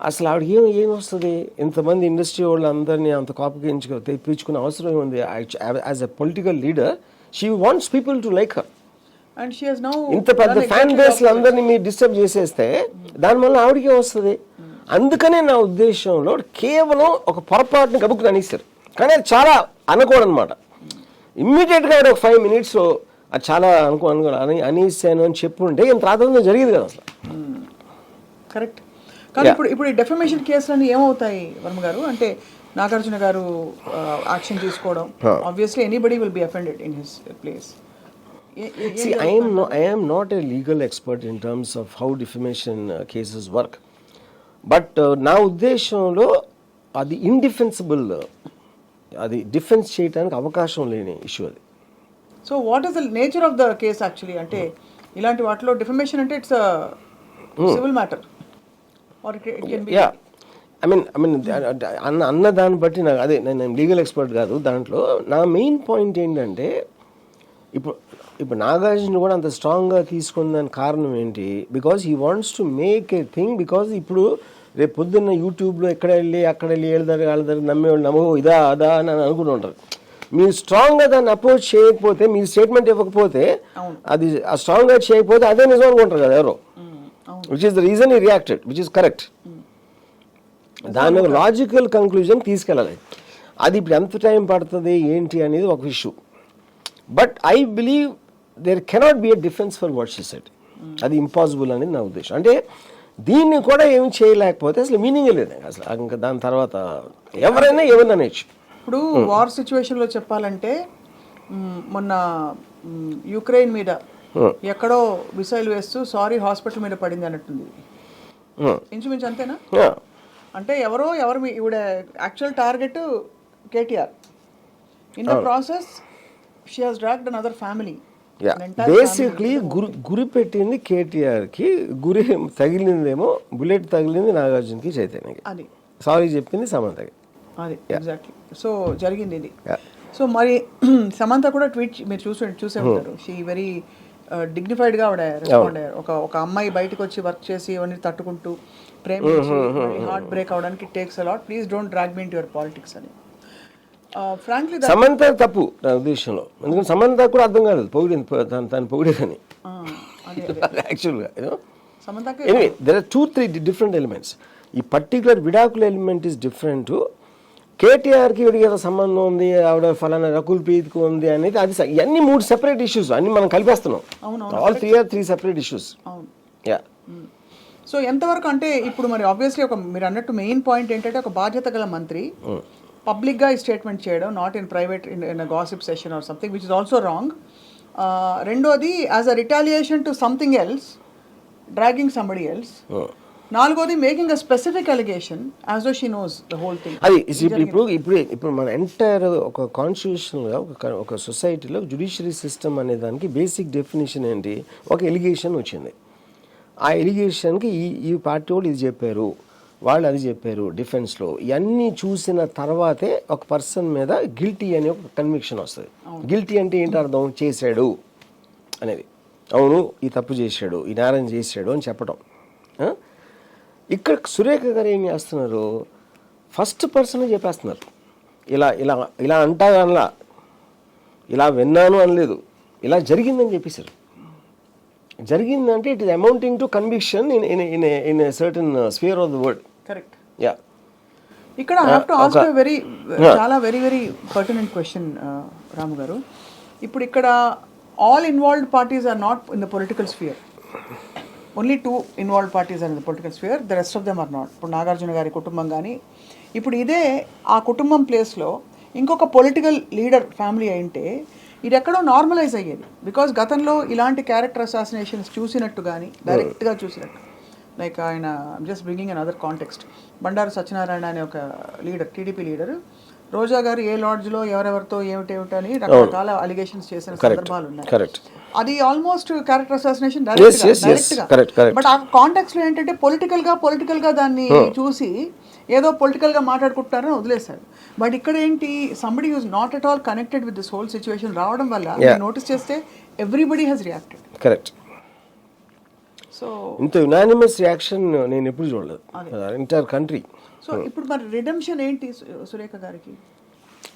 అసలు ఆవిడకి ఏం వస్తుంది? ఇంతమంది ఇండస్ట్రీ వాళ్ళు అందరినీ అంత కాపుకి తెప్పించుకునే అవసరం ఏముంది? As a political leader she wants people to like her. ఇంత పెద్ద ఫ్యాన్ బేస్లు అందరినీ మీరు డిస్టర్బ్ చేసేస్తే దానివల్ల ఆవిడకే వస్తుంది. అందుకనే నా ఉద్దేశంలో కేవలం ఒక పొరపాటుని గబుక్కుని అనేసారు, కానీ అది చాలా అనకూడదన్నమాట. ఇమ్మీడియట్గా ఒక 5 minutes అది చాలా అనేసాను అని చెప్పుంటే ఇంత రాత్రి జరిగేది కదా అసలు. కరెక్ట్. కానీ ఇప్పుడు ఈ డెఫమేషన్ కేసులన్నీ ఏమవుతాయి వర్మ గారు? అంటే నాగార్జున గారు యాక్షన్ తీసుకోవడం, obviously anybody will be offended in his place. See, I am not a legal expert in terms of how defamation cases work. But నా ఉద్దేశంలో అది ఇండిఫెన్సిబుల్, అది డిఫెన్స్ చేయడానికి అవకాశం లేని ఇష్యూ అది. So what is the nature of the case actually? అంటే ఇలాంటి వాటిలో డిఫమేషన్ అంటే it's civil matter or it can be. I mean అన్న దాన్ని బట్టి నాకు అదే, నేను లీగల్ ఎక్స్పర్ట్ కాదు దాంట్లో. నా మెయిన్ పాయింట్ ఏంటంటే ఇప్పుడు నాగార్జున కూడా అంత స్ట్రాంగ్గా తీసుకున్న కారణం ఏంటి? Because he wants to make a thing. Because ఇప్పుడు రేపు పొద్దున్న యూట్యూబ్లో అక్కడ వెళ్ళి వాళ్ళ నమ్మేవాళ్ళు నమ్మో ఇదా అదా అని అనుకుని ఉంటారు. మీరు స్ట్రాంగ్గా దాన్ని అపోజ్ చేయకపోతే, మీరు స్టేట్మెంట్ ఇవ్వకపోతే, అది స్ట్రాంగ్గా చేయకపోతే అదే నిజం అనుకుంటారు కదా ఎవరో. విచ్ ఈస్ ద రీజన్ ఈ రియాక్టెడ్, విచ్ ఈస్ కరెక్ట్. దాని ఒక లాజికల్ కంక్లూజన్ తీసుకెళ్ళాలి. అది ఇప్పుడు ఎంత టైం పడుతుంది ఏంటి అనేది ఒక issue. But I believe there cannot be a defence for what she said. అది ఇంపాసిబుల్ అనేది నా ఉద్దేశం. అంటే దీన్ని కూడా ఏమి చేయలేకపోతే అసలు మీనింగ్ లేదు అసలు. ఇంకా దాని తర్వాత ఎవరైనా ఏమన్నా నేర్చు. ఇప్పుడు వార్ సిచ్యువేషన్లో చెప్పాలంటే మొన్న యుక్రెయిన్ మీద ఎక్కడో మిసైల్ వేస్తూ సారీ హాస్పిటల్ మీద పడింది అన్నట్టుంది. ఇంచుమించు అంతేనా? అంటే ఎవరు ఇవిడ actual target KTR. In the process she has dragged another family. Basically గురి పెట్టింది కేటీఆర్కి, గురి తగిలిందేమో బుల్లెట్ తగిలింది నాగార్జునకి, చైతన్యకి. అది సారీ చెప్పింది సమంతకి. అది ఎగ్జాక్ట్లీ. సో జరిగింది ఇది. సో మరి సమంత కూడా ట్వీట్ మీరు చూసే ఉంటారు. షీ వెరీ డిగ్నిఫైడ్గా ఆవిడ రెస్పాండ్ అయ్యారు. ఒక అమ్మాయి బయటకు వచ్చి వర్క్ చేసి ఇవన్నీ తట్టుకుంటూ ప్రేమించి హార్ట్ బ్రేక్ అవడానికి takes a lot, please don't drag me into your politics అని. ఫ్రాంక్లీ సమంత తప్పు నా ఉద్దేశంలో. ఎందుకంటే సమంత కూడా అర్థం కాలేదు తను పొగిడేదని యాక్చువల్గా. Anyway there are 2-3 different elements. ఈ పర్టికులర్ విడాకుల ఎలిమెంట్ ఈస్ డిఫరెంట్. కేటీఆర్కి వీడికి ఏదో సంబంధం ఉంది, ఆవిడ ఫలానా రకుల్ ప్రీత్కి ఉంది అనేది అది ఇవన్నీ 3 సెపరేట్ ఇష్యూస్ అన్ని మనం కలిపేస్తున్నాం. All 3 separate issues. Yeah. So ఎంతవరకు అంటే ఇప్పుడు మరి ఆబ్వియస్లీ మీరు అన్నట్టు మెయిన్ పాయింట్ ఏంటంటే ఒక బాధ్యత గల మంత్రి పబ్లిక్గా ఈ స్టేట్మెంట్ చేయడం, not in private in gossip session or something which is also wrong. రెండోది as a retaliation to something else, dragging somebody else. నాలుగోది making a specific allegation as though she knows the whole thing. అది ఇప్పుడు మన entire ఒక కాన్స్టిట్యూషనల్గా ఒక సొసైటీలో judiciary system అనే దానికి బేసిక్ డెఫినేషన్ ఏంటి? ఒక ఎలిగేషన్ వచ్చింది. ఆ ఎలిగేషన్కి ఈ పార్టీ వాళ్ళు ఇది చెప్పారు, వాళ్ళు అది చెప్పారు డిఫెన్స్లో. ఇవన్నీ చూసిన తర్వాతే ఒక పర్సన్ మీద గిల్టీ అనే ఒక కన్విక్షన్ వస్తుంది. గిల్టీ అంటే ఏంటి అర్థం? చేశాడు అనేది, అవును ఈ తప్పు చేశాడు, ఈ నేరం చేశాడు అని చెప్పడం. ఇక్కడ సురేఖ గారు ఏం చేస్తున్నారు? ఫస్ట్ పర్సన్ చెప్పేస్తున్నారు. ఇలా అంటానలా, ఇలా విన్నాను అనలేదు, ఇలా జరిగిందని చెప్పేశారు. జరిగిందంటే it is amounting to conviction in a certain sphere of the word. Correct. Yeah. ఇక్కడ ఐ హావ్ టు ఆస్క్ చాలా very very pertinent question Ramu గారు. ఇప్పుడు ఇక్కడ all involved parties are not in the political sphere. Only 2 involved parties are in the political sphere, the rest of them are not. ఇప్పుడు నాగార్జున గారి కుటుంబం కానీ, ఇప్పుడు ఇదే ఆ కుటుంబం ప్లేస్లో ఇంకొక పొలిటికల్ లీడర్ ఫ్యామిలీ అయింటే ఇది ఎక్కడో నార్మలైజ్ అయ్యేది. బికాజ్ గతంలో ఇలాంటి క్యారెక్టర్ అసాసినేషన్స్ చూసినట్టు కానీ డైరెక్ట్గా చూసినట్టు, లైక్ ఆయన just bringing an other context, Bandaru Satyanarayana అనే ఒక లీడర్, టీడీపీ లీడర్ రోజా గారు ఏ లాడ్జ్లో ఎవరెవరితో ఏమిటేమిటని రకరకాల అలిగేషన్స్ చేసిన సందర్భాలు ఉన్నాయి. కరెక్ట్. అది almost character assassination yes, correct. But ఆ కాంటాక్ట్స్ లో ఏంటంటే పొలిటికల్ గా దాన్ని చూసి ఏదో పొలిటికల్ గా మాట్లాడుకుంటున్నారని వదిలేశారు. బట్ ఇక్కడ ఏంటి, somebody use not at all connected with this whole situation రావడం వల్ల నోటీస్ చేస్తే everybody has reacted. Correct. So ఇంత యునానిమస్ రియాక్షన్ నేను ఎప్పుడు చూడలేదు ఎంటైర్ కంట్రీ. సో ఇప్పుడు మరి రిడెంప్షన్ ఏంటి సురేఖ గారికి?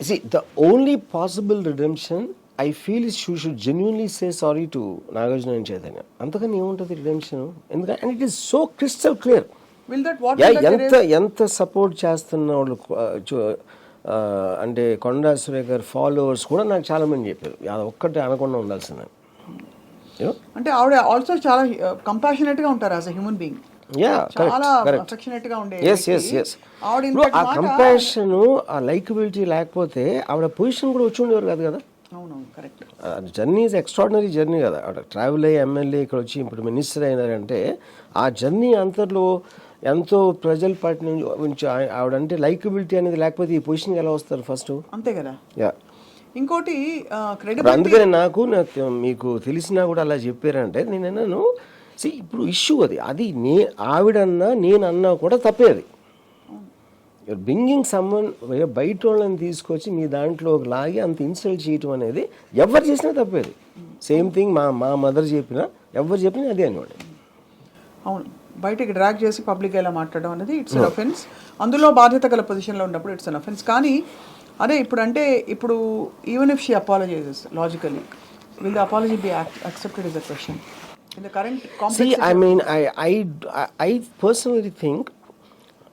See, the only possible redemption I feel is she should genuinely say sorry to Nagarjuna and Chaitanya. అంతకని ఏముంటుంది రిడెంప్షన్? ఎందుకంటే and it is so crystal clear. Will that what ఎంత support చేస్తున్న వాళ్ళు అంటే కొండా సురేఖ గారి ఫాలోవర్స్ కూడా నాకు చాలా మంది చెప్పారు అది ఒక్కటే అనకుండా ఉండాల్సిందని. అంటే ఆవిడ ఆల్సో చాలా కంపాషనేట్ గా ఉంటారు యాజ్ ఎ హ్యూమన్ బీయింగ్. చాలా అఫెక్షనేట్ గా ఉండే. ఆ కంపాషన్ ఆ లైకబిలిటీ లేకపోతే ఆవిడ పొజిషన్ కూడా వచ్చి ఉండేవారు కాదు కదా. అవునవును, correct. Journey is extraordinary journey కదా. ఆవిడ ట్రావెల్ అయ్యి ఎమ్మెల్యే ఇక్కడ వచ్చి ఇప్పుడు మినిస్టర్ అయినారంటే ఆ జర్నీ అంతలో ఎంతో ప్రజల పార్టీ నుంచి ఆవిడంటే లైకబిలిటీ అనేది లేకపోతే ఈ పొజిషన్కి ఎలా వస్తారు ఫస్ట్? అంతే కదా. యా. ఇంకోటి అందుకని నాకు మీకు తెలిసినా కూడా అలా చెప్పారంటే నేను ఇప్పుడు ఇష్యూ అది ఆవిడన్నా నేనన్నా కూడా తప్పే. అది యూర్ బ్రింగింగ్ సమ్మన్ బయట వాళ్ళని తీసుకొచ్చి మీ దాంట్లో లాగి అంత ఇన్సల్ట్ చేయటం అనేది ఎవరు చేసినా తప్పేది. సేమ్ థింగ్ మా మదర్ చెప్పినా ఎవరు చెప్పినా అదే అనమాట. అవును, బయటకి డ్రాగ్ చేసి పబ్లిక్ ఇలా మాట్లాడడం అనేది ఇట్స్ అన్ అఫెన్స్. అందులో బాధ్యత గల పొజిషన్లో ఉన్నప్పుడు ఇట్స్ అన్ అఫెన్స్. కానీ అదే ఇప్పుడు even if she apologises logically, will the apology be accepted is a question in the current complex? See, I personally think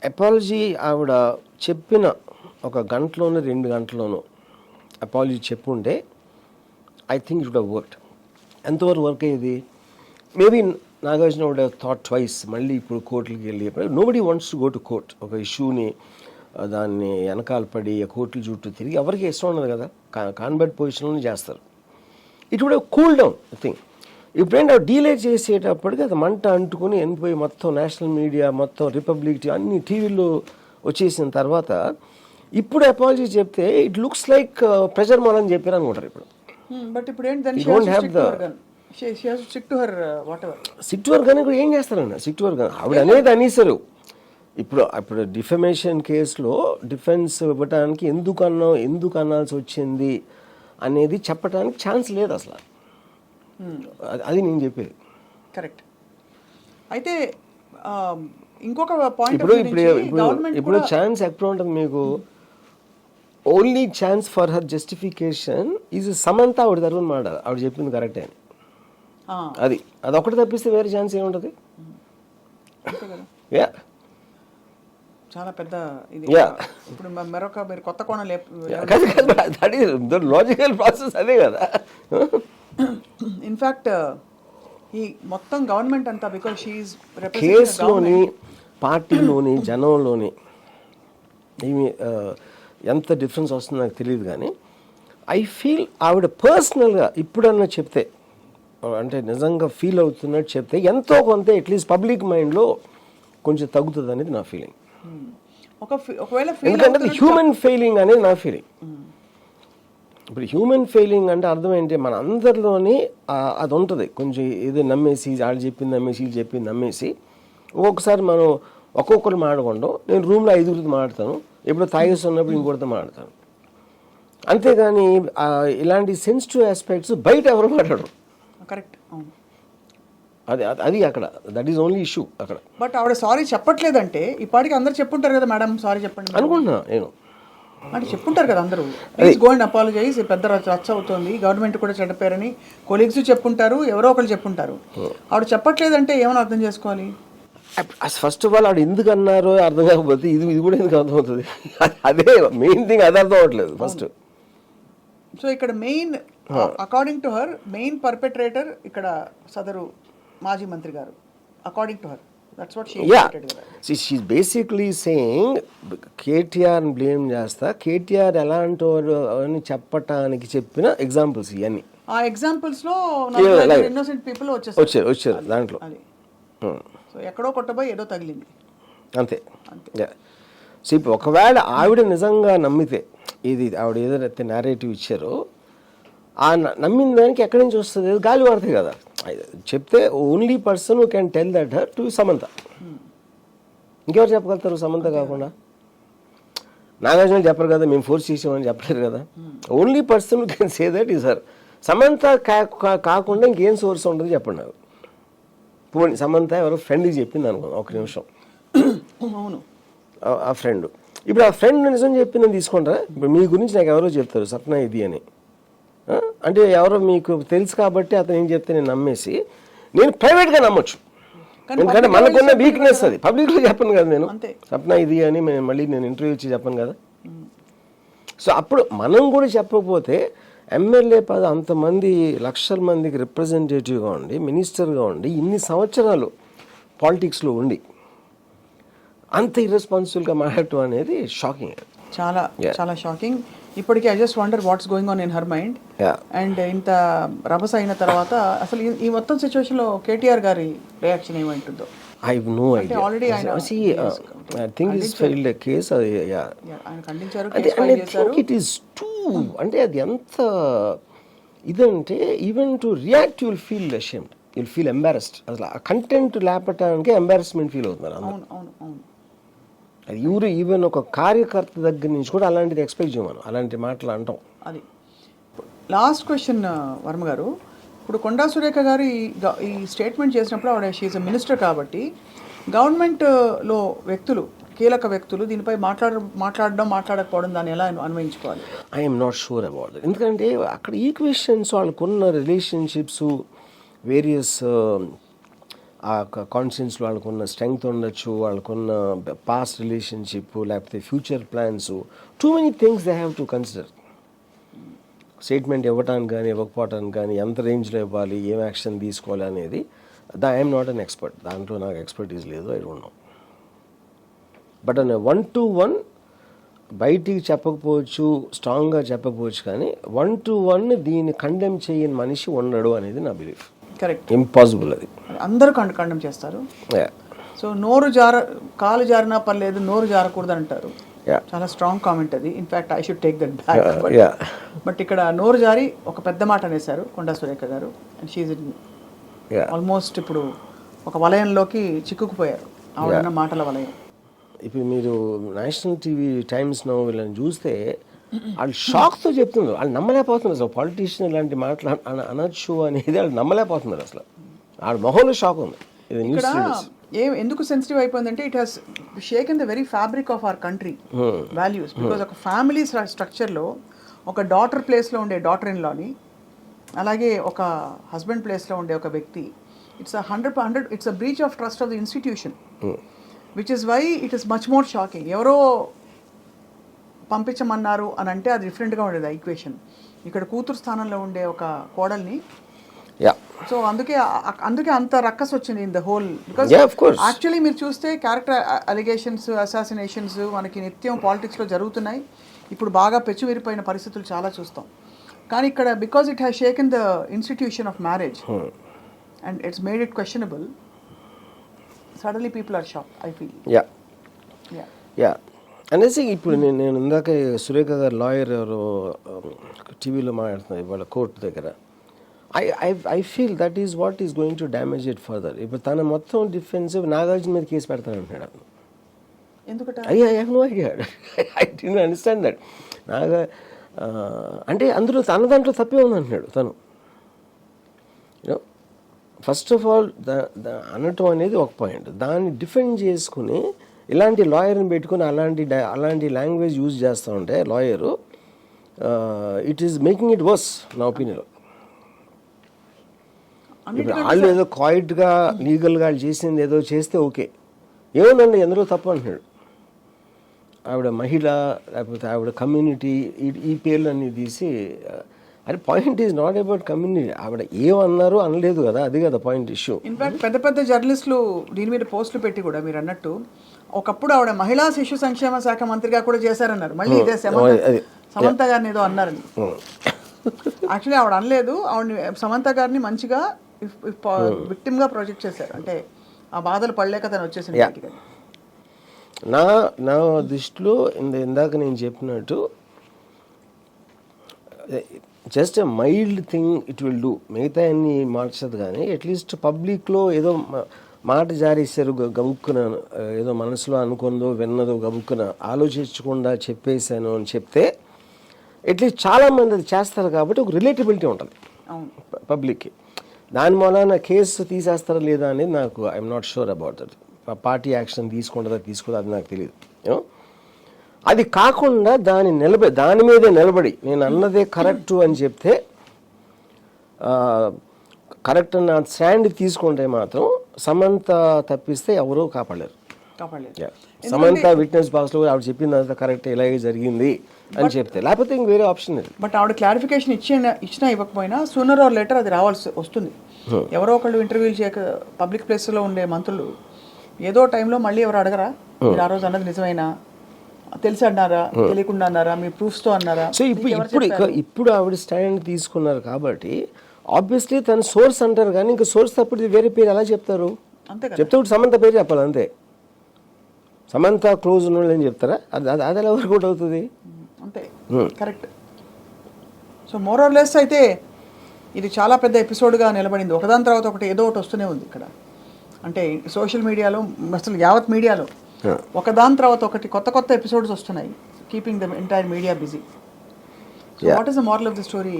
apology ఆవిడ చెప్పిన ఒక గంటలోనూ 2 గంటలోనూ అపాలజీ చెప్పుంటే I think it would have worked. ఎంతవరకు వర్క్ అయ్యేది? Maybe Nagarjuna would have thought twice. మళ్ళీ ఇప్పుడు కోర్టులకి వెళ్ళి nobody wants to go to court. ఒక ఇష్యూని దాన్ని వెనకాల పడి కోర్టుల చుట్టూ తిరిగి ఎవరికి ఇష్టం ఉండదు కదా. కాన్బర్ట్ పొజిషన్లోనే చేస్తారు. It would have cool down I think. ఇప్పుడేంటి డీలే చేసేటప్పటికి అది మంట అంటుకుని వెళ్ళిపోయి మొత్తం నేషనల్ మీడియా మొత్తం రిపబ్లిక్ అన్ని టీవీల్లో వచ్చేసిన తర్వాత ఇప్పుడు అపాలజీ చెప్తే ఇట్ లుక్స్ లైక్ ప్రెజర్ మోలని చెప్పారు అనుకుంటారు ఇప్పుడు. బట్ ఇప్పుడు ఏంటి సిట్ వర్క్ అని కూడా ఏం చేస్తారన్న సిట్ వర్క్ ఆవిడ అనేది అనేసారు. ఇప్పుడు డిఫమేషన్ కేసులో డిఫెన్స్ ఇవ్వడానికి ఎందుకు అనాల్సి వచ్చింది అనేది చెప్పడానికి ఛాన్స్ లేదు అసలు. అది నేను చెప్పేది. కరెక్ట్. అయితే ఇంకొక పాయింట్ ఇప్పుడు ఛాన్స్ ఎక్కడ ఉంటుంది మీకు? Only chance for her justification is Samantha ఆవిడ తరఫున మాట ఆవిడ చెప్పింది కరెక్టే అని. అది ఒకటి తప్పిస్తే వేరే ఛాన్స్ ఏముంటుంది? యా, చాలా పెద్ద ఇది. ఇప్పుడు మీరు కొత్త కోణం లాజికల్ ప్రాసెస్ అదే కదా. ఇన్ఫ్యాక్ట్ ఈ మొత్తం గవర్నమెంట్ అంతా బికాజ్ షీఈస్ కేసులోని పార్టీలోని జనంలోని ఏమి ఎంత డిఫరెన్స్ వస్తుందో నాకు తెలియదు. కానీ ఐ ఫీల్ ఆవిడ పర్సనల్గా ఇప్పుడన్నా చెప్తే అంటే నిజంగా ఫీల్ అవుతున్నట్టు చెప్తే ఎంతో కొంత అట్లీస్ట్ పబ్లిక్ మైండ్లో కొంచెం తగ్గుతుంది అనేది నా ఫీలింగ్. ఒకవేళ ఎందుకంటే హ్యూమన్ ఫెయిలింగ్ అనేది నా ఫీలింగ్. ఇప్పుడు హ్యూమన్ ఫెయిలింగ్ అంటే అర్థం ఏంటి? మన అందరిలోని అది ఉంటుంది. కొంచెం ఏదో నమ్మేసి వాళ్ళు చెప్పింది నమ్మేసి వీళ్ళు చెప్పింది నమ్మేసి ఒక్కొక్కసారి మనం ఒక్కొక్కరు మాట్లాడకుండా నేను రూమ్లో 5గురితో మాట్లాడతాను, ఎప్పుడో తాగేస్తున్నప్పుడు ఇంకొకరితో మాట్లాడతాను. అంతేగాని ఇలాంటి సెన్సిటివ్ ఆస్పెక్ట్స్ బయట ఎవరు మాట్లాడరు. కరెక్ట్. అది అక్కడ దట్ ఈస్ ఓన్లీ ఇష్యూ అక్కడ. బట్ ఆవిడ సారీ చెప్పట్లేదంటే ఇప్పటికి అందరు చెప్పుంటారు కదా, మేడం సారీ చెప్పండి అనుకుంటున్నా నేను. అంటే చెప్పుంటారు కదా అందరూ, ప్లీజ్ గో అండ్ అపాలజైజ్, పెద్ద రచ్చ అవుతుంది, గవర్నమెంట్ కూడా చెడ్డపేరని కొలీగ్స్ చెప్పుంటారు, ఎవరో ఒకరు చెప్పుంటారు. ఆవిడ చెప్పట్లేదంటే ఏమైనా అర్థం చేసుకోవాలి? ఫస్ట్ ఆఫ్ ఆల్ ఆవిడ ఎందుకు అన్నారో అర్థం కాకపోతే ఇది కూడా ఎందుకు అర్థమవుతుంది? అదే మెయిన్ థింగ్, అది అర్థం అవ్వట్లేదు ఫస్ట్. సో ఇక్కడ main according to her main perpetrator ఇక్కడ సదరు మాజీ మంత్రి గారు, according to her. That's what she indicated. See, she's basically saying KTR ని బ్లేమ్ చేస్తా, KTR ఎలాంటి అని చెప్పటానికి చెప్పిన ఎగ్జాంపుల్స్ ఇవన్నీ. ఆ ఎగ్జాంపుల్స్ లో ఇన్నోసెంట్ పీపుల్ వచ్చారు దాంట్లో. సో ఎక్కడో కొట్టబోయి ఏదో తగిలింది అంతే. సో ఇప్పుడు ఒకవేళ ఆవిడ నిజంగా నమ్మితే ఇది ఆవిడ ఏదైతే నేరేటివ్ ఇచ్చారో ఆ నమ్మిన దానికి ఎక్కడి నుంచి వస్తుంది, గాలి వాడుతుంది కదా. చెప్తే only person who can tell that her to Samantha. ఇంకెవరు చెప్పగలుగుతారు సమంత కాకుండా? నాగార్జున చెప్పరు కదా, మేము ఫోర్స్ చేసామని చెప్పలేరు కదా. Only person who can say that is her. Samantha కాకుండా ఇంకేం సోర్స్ ఉంటుంది చెప్పండి నాకు. పోనీ సమంత ఎవరో ఫ్రెండ్కి చెప్పింది అనుకుందాం ఒక నిమిషం, అవును, ఆ ఫ్రెండ్. ఇప్పుడు ఆ ఫ్రెండ్ నిజం చెప్పిందని తీసుకుంటారా? ఇప్పుడు మీ గురించి నాకు ఎవరో చెప్తారు సప్న ఇది అని, అంటే ఎవరో మీకు తెలుసు కాబట్టి అతను ఏం చెప్తే నేను నమ్మేసి నేను ప్రైవేట్గా నమ్మొచ్చు. ఎందుకంటే మనకున్న వీక్నెస్ అది. పబ్లిక్లో చెప్పను కదా నేను సప్న ఇది అని మళ్ళీ నేను ఇంటర్వ్యూ ఇచ్చి చెప్పను కదా. సో అప్పుడు మనం కూడా చెప్పకపోతే ఎమ్మెల్యే పదవి అంతమంది లక్షల మందికి రిప్రజెంటేటివ్గా ఉండి మినిస్టర్గా ఉండి ఇన్ని సంవత్సరాలు పాలిటిక్స్లో ఉండి అంత ఇర్రెస్పాన్సిబుల్గా మాట్లాడటం అనేది షాకింగ్, చాలా చాలా షాకింగ్. ఇప్పటికీ I just wonder what's going on in her mind. And ఇంత రభస అయిన తర్వాత అసలు ఈ మొత్తం సిచ్యువేషన్లో కేటీఆర్ గారి రియాక్షన్ ఏమంటుందో? I have no idea. Already See, I think he's filed a case. ఆయన ఖండించారు, And I think it is too. అంటే అది ఎంత ఇదంటే even to react you'll feel ashamed, you'll feel embarrassed. అసలు ఆ కంటెంట్ లేపటానికి ఎంబారస్మెంట్ ఫీల్ అవుతున్నారు అందరూ. అవును అవును. అది ఎవరు ఈవెన్ ఒక కార్యకర్త దగ్గర నుంచి కూడా అలాంటిది ఎక్స్పెక్ట్ చేయమను, అలాంటి మాటలు అంటాం. అది లాస్ట్ క్వశ్చన్ వర్మ గారు. ఇప్పుడు కొండా సురేఖ గారు ఈ స్టేట్మెంట్ చేసినప్పుడు ఆవిడ షీఈ్ మినిస్టర్ కాబట్టి గవర్నమెంట్లో వ్యక్తులు, కీలక వ్యక్తులు దీనిపై మాట్లాడకపోవడం దాన్ని ఎలా అన్వయించుకోవాలి? I'm not sure about that. ఎందుకంటే అక్కడ ఈక్వేషన్స్ వాళ్ళకున్న రిలేషన్షిప్స్ వేరియస్ ఆ కాన్షియన్స్లో వాళ్ళకున్న స్ట్రెంగ్త్ ఉండొచ్చు, వాళ్ళకున్న పాస్ట్ రిలేషన్షిప్ లేకపోతే future plans, too many things they have to consider. Statement ఇవ్వటానికి కానీ ఇవ్వకపోవటానికి కానీ ఎంత రేంజ్లో ఇవ్వాలి, ఏం యాక్షన్ తీసుకోవాలి అనేది ఐఎమ్ నాట్ అన్ ఎక్స్పర్ట్. దాంట్లో నాకు ఎక్స్పర్టీస్ లేదు, I don't know. But an 1-to-1 బయటికి చెప్పకపోవచ్చు, స్ట్రాంగ్గా చెప్పకపోవచ్చు, కానీ 1-to-1 దీన్ని కండెమ్ చేయని మనిషి ఉండడు అనేది నా బిలీఫ్. కరెక్ట్, ఇంపాసిబుల్ అది. అందరూ కండెమ్ చేస్తారు. సో కాలు జారినా పర్లేదు, నోరు జారకూడదు అంటారు. చాలా స్ట్రాంగ్ కామెంట్ అది. In fact I should take that back. But ఇక్కడ నోరు జారి ఒక పెద్ద మాట అనేసారు కొండా సురేఖ గారు. అండ్ షీఈ్ ఆల్మోస్ట్ ఇప్పుడు ఒక వలయంలోకి చిక్కుకుపోయారు, ఆవిడన్న మాటల వలయం. ఇప్పుడు మీరు నేషనల్ టీవీ టైమ్స్ నౌ వీళ్ళని చూస్తే వాళ్ళు షాక్తో చెప్తున్నారు, వాళ్ళు నమ్మలేకపోతున్నారు. అసలు పాలిటీషియన్ ఇలాంటి మాటలు అనొచ్చు అనేది వాళ్ళు నమ్మలేకపోతున్నారు. అసలు వాళ్ళ మొహంలో షాక్ ఉంది. ఇది న్యూస్ ఎందుకు సెన్సిటివ్ అయిపోయిందంటే it has షేకెన్ the very fabric of our country values. Because ఒక ఫ్యామిలీ స్ట్రక్చర్లో ఒక డాటర్ ప్లేస్లో ఉండే డాటర్ ఇన్ లాని, అలాగే ఒక హస్బెండ్ ప్లేస్లో ఉండే ఒక వ్యక్తి, it's 100% it's a breach of trust of the institution, which is why it is much more shocking. ఎవరో పంపించమన్నారు అని అంటే అది డిఫరెంట్గా ఉండేది ఆ ఈక్వేషన్. ఇక్కడ కూతురు స్థానంలో ఉండే ఒక కోడల్ని, సో అందుకే అంత రక్కస్ వచ్చింది in the whole. Because actually మీరు చూస్తే క్యారెక్టర్ అలిగేషన్స్, అసాసినేషన్స్ మనకి నిత్యం పాలిటిక్స్లో జరుగుతున్నాయి. ఇప్పుడు బాగా పెచ్చువిరిపోయిన పరిస్థితులు చాలా చూస్తాం. కానీ ఇక్కడ because it has shaken the institution of marriage and it's made it questionable, suddenly people are shock, I feel. అనేసి ఇప్పుడు నేను ఇందాక సురేఖ గారు లాయర్ ఎవరు టీవీలో మాట్లాడుతున్నారు ఇవాళ కోర్టు దగ్గర. I feel that is what is going to damage it further. ఇప్పుడు తన మొత్తం డిఫెన్సివ్ నాగార్జున మీద కేసు పెడతానంటున్నాడు. ఎందుకంటే I have no idea, I didn't understand that. అంటే అందులో తన దాంట్లో తప్పే ఉందంటున్నాడు తను. యూనో ఫస్ట్ ఆఫ్ ఆల్ అనటం అనేది ఒక పాయింట్. దాన్ని డిఫెండ్ చేసుకుని ఇలాంటి లాయర్ని పెట్టుకుని అలాంటి లాంగ్వేజ్ యూజ్ చేస్తూ ఉంటే lawyer, it is making it worse నా ఒపీనియన్. ఇప్పుడు వాళ్ళు ఏదో క్వైట్గా లీగల్గా వాళ్ళు చేసింది ఏదో చేస్తే ఓకే, ఏమోనండి ఎందులో తప్పు అంటున్నాడు. ఆవిడ మహిళ లేకపోతే ఆవిడ కమ్యూనిటీ ఈ పేర్లన్నీ తీసి, అది point is not about community. ఆవిడ ఏమన్నారు అనలేదు కదా, అది కదా పాయింట్ ఇష్యూ. ఇన్ఫాక్ట్ పెద్ద పెద్ద జర్నలిస్టులు దీని మీద పోస్టులు పెట్టి కూడా మీరు అన్నట్టు ఒకప్పుడు ఆవిడ మహిళా శిశు సంక్షేమ శాఖ మంత్రిగా కూడా చేశారన్నారు. మళ్ళీ ఇదే సమంత గారిని ఏదో అన్నారని. యాక్చువల్లీ ఆవిడ అనలేదు, ఆవిడ సమంత గారిని మంచిగా విక్టిమ్గా ప్రొజెక్ట్ చేశారు. అంటే ఆ బాధలు పడలేక తను వచ్చేసింది. నా దృష్టిలో ఇందాక నేను చెప్పినట్టు just a mild thing it will do, మిగతా అన్ని మార్చదు. కానీ అట్లీస్ట్ పబ్లిక్లో ఏదో మాట జారేశారు గబుక్కున, ఏదో మనసులో అనుకుందో విన్నదో గబుక్కున ఆలోచించకుండా చెప్పేశాను అని చెప్తే అట్లీస్ట్ చాలామంది అది చేస్తారు కాబట్టి ఒక రిలేటబిలిటీ ఉంటుంది పబ్లిక్కి. దాని మూలన కేసు తీసేస్తారా లేదా అనేది నాకు I'm not sure about that. Party action తీసుకుంటుందా తీసుకోదా అది నాకు తెలియదు. అది కాకుండా దాని మీదే నిలబడి నేను అన్నదే కరెక్టు అని చెప్తే, కరెక్ట్ నా స్టాండ్ తీసుకుంటే మాత్రం సమంత తప్పిస్తే ఎవరూ కాపాడలేరు. సమంత విట్నెస్ బాక్స్లో ఆవిడ చెప్పిందంతా కరెక్ట్, ఇలాగే జరిగింది అని చెప్తే, లేకపోతే ఇంక వేరే ఆప్షన్ లేదు. బట్ ఆవిడ క్లారిఫికేషన్ ఇచ్చినా ఇవ్వకపోయినా సూనర్ ఆర్ లేటర్ అది రావాల్సి వస్తుంది. ఎవరో ఒకళ్ళు ఇంటర్వ్యూలు చేయక పబ్లిక్ ప్లేస్లో ఉండే మంత్రులు ఏదో టైంలో మళ్ళీ ఎవరు అడగరా, మీరు ఆ రోజు అన్నది నిజమైనా, తెలిసి అన్నారా, తెలియకుండా అన్నారా, మీ ప్రూఫ్స్తో అన్నారా? సో ఇప్పుడు ఆవిడ స్టాండ్ తీసుకున్నారు కాబట్టి ఆబ్వియస్లీ తన సోర్స్ అంటారు. కానీ ఇంకా సోర్స్ తప్పుడు వేరే పేరు ఎలా చెప్తారు? అంతే కదా, చెప్తే సమంత పేరు చెప్పాలి అంతే. సమంత క్లోజ్ ఉన్న అని చెప్తారా? అది ఎలా వర్కౌట్ అవుతుంది? అంతే, correct. So more or less అయితే ఇది చాలా పెద్ద ఎపిసోడ్గా నిలబడింది. ఒకదాని తర్వాత ఒకటి ఏదో ఒకటి వస్తూనే ఉంది ఇక్కడ. అంటే సోషల్ మీడియాలో, అసలు యావత్ మీడియాలో ఒకదాని తర్వాత ఒకటి కొత్త ఎపిసోడ్స్ వస్తున్నాయి, keeping the entire media busy. What is the moral of the story,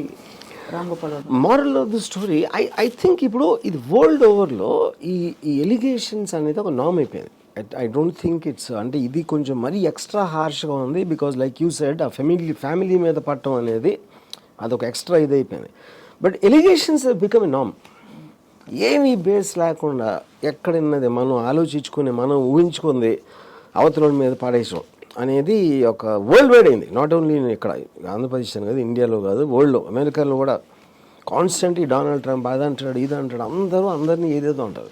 Ram Gopal? Moral of the story I think ఇప్పుడు ఇది వరల్డ్ ఓవర్లో ఈ ఎలిగేషన్స్ అనేది ఒక నామ్ అయిపోయింది. ఐ డోంట్ థింక్ ఇట్స్, అంటే ఇది కొంచెం మరీ ఎక్స్ట్రా హార్ష్గా ఉంది. బికాజ్ లైక్ యూ సెడ్ ఆ ఫ్యామిలీ మీద పట్టడం అనేది అదొక ఎక్స్ట్రా ఇది అయిపోయింది. బట్ ఎలిగేషన్స్ బికమ్ ఎ నామ్. ఏమీ బేస్ లేకుండా ఎక్కడున్నది మనం ఆలోచించుకుని మనం ఊహించుకుంది అవతల మీద పాడేసాం అనేది ఒక వరల్డ్ వైడ్ అయింది. నాట్ ఓన్లీ ఇక్కడ ఆంధ్రప్రదేశ్ అని కాదు, ఇండియాలో కాదు, వరల్డ్లో, అమెరికాలో కూడా కాన్స్టెంట్లీ డొనాల్డ్ ట్రంప్ అది అంటాడు ఇది అంటాడు, అందరినీ ఏదేదో అంటారు.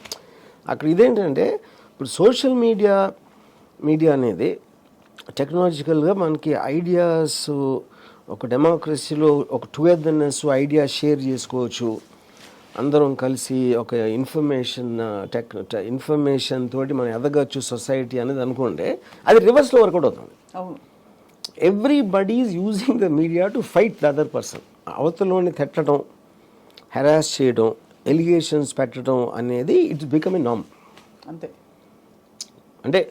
అక్కడ ఇదేంటంటే ఇప్పుడు సోషల్ మీడియా అనేది టెక్నాలజికల్గా మనకి ఐడియాస్, ఒక డెమోక్రసీలో ఒక టుగెదర్నెస్, ఐడియా షేర్ చేసుకోవచ్చు, అందరం కలిసి ఒక ఇన్ఫర్మేషన్ తోటి మనం ఎదగచ్చు సొసైటీ అనేది అనుకుంటే అది రివర్స్లో వర్కౌట్ అవుతుంది. Everybody is using the media to fight the other person. అవతలని తిట్టడం, హెరాస్ చేయడం, ఎలిగేషన్స్ పెట్టడం అనేది ఇట్స్ బికమ్ ఏ నామ్. అంతే, అంటే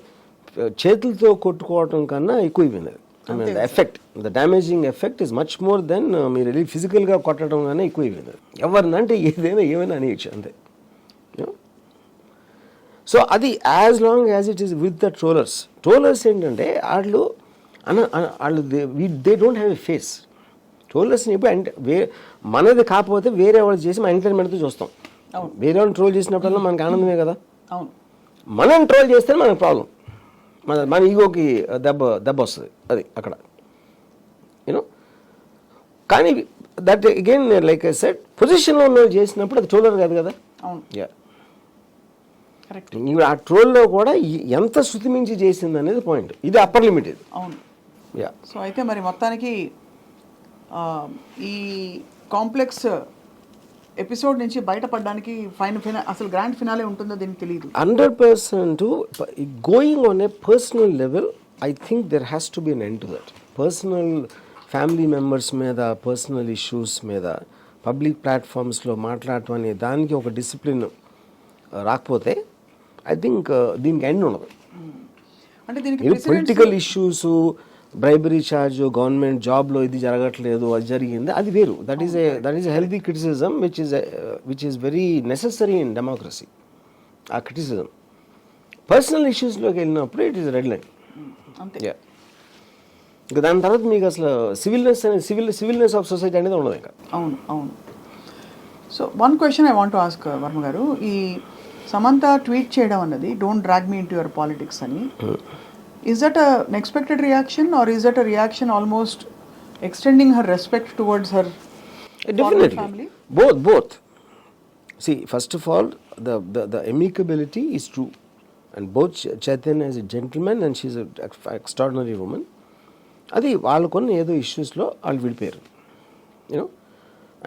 చేతులతో కొట్టుకోవటం కన్నా ఎక్కువ అయిపోయింది. I mean the effect, the damaging effect is much more than మీరు వెళ్ళి ఫిజికల్గా కొట్టడం కానీ ఎక్కువ అయిపోయింది. ఎవరినంటే ఏమైనా అనేయచ్చు అంతే. సో అది as long as it is with the trollers ఏంటంటే వాళ్ళు they don't have a face. ట్రోలర్స్ని ఇప్పుడు అంటే మనది కాకపోతే వేరే వాళ్ళు చేసి మన ఎంటర్టైన్మెంట్తో చూస్తాం. వేరే వాళ్ళు ట్రోల్ చేసినప్పుడల్లా మనకు ఆనందమే కదా. మనం ట్రోల్ చేస్తే మనకు ప్రాబ్లం, మన ఈగోకి దెబ్బ వస్తుంది. అది అక్కడ యూనో. కానీ that again like I said, పొజిషన్లో ఉన్న చేసినప్పుడు అది ట్రోలర్ కాదు కదా. ఇప్పుడు ఆ ట్రోల్లో కూడా ఎంత శృతిమించి చేసింది అనేది పాయింట్. ఇది అప్పర్ లిమిట్ ఇది. అవును. సో అయితే మరి మొత్తానికి ఈ కాంప్లెక్స్ ఎపిసోడ్ నుంచి బయటపడడానికి అసలు గ్రాండ్ ఫినాలే ఉంటుందో దీనికి తెలియదు. 100% going on a personal level I think there has to be an end to that. Personal family members మీద, పర్సనల్ ఇష్యూస్ మీద పబ్లిక్ ప్లాట్ఫామ్స్లో మాట్లాడటం అనే దానికి ఒక డిసిప్లిన్ రాకపోతే ఐ థింక్ దీనికి ఎండ్ ఉండదు. అంటే దీనికి political issues, bribery charge, government జాబ్లో ఇది జరగట్లేదు, అది జరిగింది, అది వేరు. That is a healthy criticism which is very necessary in democracy. ఆ క్రిటిసిజం పర్సనల్ ఇష్యూస్లోకి వెళ్ళినప్పుడు ఇట్ ఈస్ రెడ్ లైన్. ఇంకా దాని తర్వాత మీకు అసలు సివిల్నెస్ ఆఫ్ సొసైటీ అనేది ఉండదు ఇంకా. అవును. So one question I want to ask Varma గారు, ఈ సమంత ట్వీట్ చేయడం అన్నది don't drag me into your politics అని, is that an expected reaction or is that a reaction almost extending her respect towards her family? Both. See, first of all, the amicability is true, and both Chaitanya is a gentleman and she's an extraordinary woman. అది వాళ్ళకున్న ఏదో ఇష్యూస్లో వాళ్ళు విడిపోయారు, you know,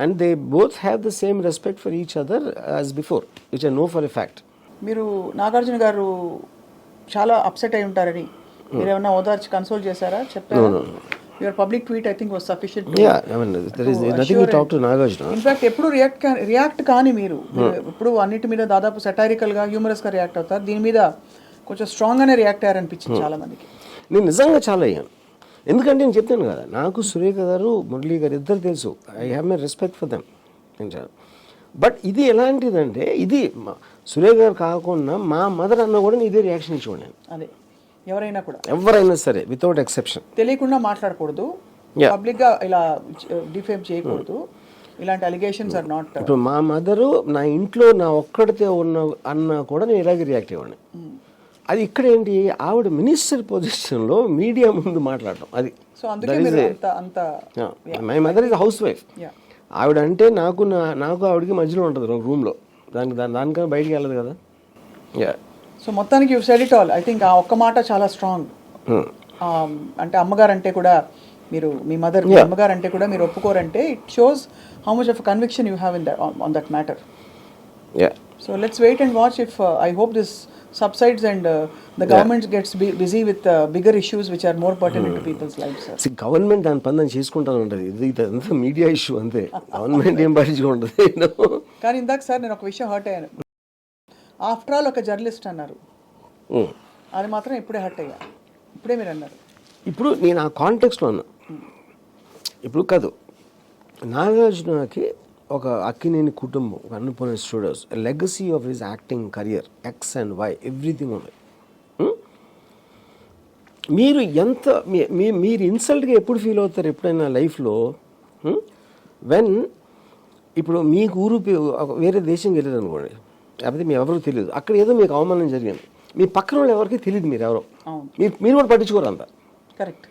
and they both have the same respect for each other as before, which I know for a fact. మీరు నాగార్జున గారు చాలా upset అయి ఉంటారని మీరు ఏమన్నా ఓదార్చి కన్సోల్ చేశారా? చెప్పారా? Your public tweet I think was sufficient. In fact ఎప్పుడు రియాక్ట్ కానీ మీరు ఇప్పుడు అన్నిటి మీద దాదాపు సెటైరికల్గా హ్యూమరస్గా రియాక్ట్ అవుతారు. దీని మీద కొంచెం స్ట్రాంగ్గానే రియాక్ట్ అయ్యారనిపించింది చాలా మందికి. నేను నిజంగా చాలా అయ్యాను. ఎందుకంటే నేను చెప్తాను కదా, నాకు సురేఖ గారు మురళీ గారు ఇద్దరు తెలుసు. I have my respect for them. But ఇది ఎలాంటిదంటే, ఇది సురేఖ గారు కాకుండా మా మదర్ అన్న కూడా ఇదే రియాక్షన్ ఇచ్చేవాడు నేను. అదే ఎవరైనా సరే వితౌట్ ఎక్సెప్షన్. తెలియకుండా మాట్లాడకూడదు, పబ్లిక్ గా ఇలా డిఫేమ్ చేయకూడదు, ఇలాంటి అలిగేషన్స్ ఆర్ నాట్. ఇప్పుడు మా మదరు నా ఇంట్లో నా ఒక్కడితే ఉన్న అన్న కూడా నేను ఇలాగే రియాక్ట్ అయ్యేవాడిని. అది ఇక్కడ ఏంటి, ఆవిడ మినిస్టర్ పొజిషన్లో మీడియా ముందు మాట్లాడటం, అది. సో అందుకే my mother is house wife. ఆవిడ అంటే నాకు ఆవిడకి మధ్యలో ఉంటుంది రూమ్లో, దానికన్నా బయటికి వెళ్ళదు కదా. సో మొత్తానికి you said it all. I think ఆ ఒక్క మాట చాలా స్ట్రాంగ్. అంటే అమ్మగారు అంటే కూడా మీరు, మీ మదర్ అమ్మగారు అంటే కూడా మీరు ఒప్పుకోరంటే it shows how much of conviction you have in on that matter. So let's wait and watch if I hope this subsides and the government gets busy with bigger issues which are more pertinent to people's lives. Government దాని పని దాన్ని చేసుకుంటాను ఉంటుంది, ఇది అంతా media issue అంతే. Government ఏం పట్టించుకుంటుంది. కానీ ఇందాక సార్ నేను ఒక విషయం హర్ట్ అయ్యాను. ఆఫ్టర్ ఆల్ ఒక జర్నలిస్ట్ అన్నారు, అది మాత్రం ఇప్పుడే హర్ట్ అయ్యా. ఇప్పుడే మీరు అన్నారు. ఇప్పుడు నేను ఆ కాంటెక్స్లో ఉన్నా. ఇప్పుడు కాదు, నాగార్జునకి ఒక అక్కినేని కుటుంబం, Annapurna studios, legacy of his acting career, X and Y, everything ఉంది. మీరు ఎంత మీరు ఇన్సల్ట్గా ఎప్పుడు ఫీల్ అవుతారు ఎప్పుడైనా లైఫ్లో? వెన్ ఇప్పుడు మీకు ఊరు వేరే దేశంకి వెళ్ళారు అనుకోండి, లేకపోతే మీ ఎవరికి తెలియదు, అక్కడ ఏదో మీకు అవమానం జరిగింది, మీ పక్కన వాళ్ళు ఎవరికి తెలియదు మీరు ఎవరో, మీరు కూడా పట్టించుకోరు అంత. కరెక్ట్.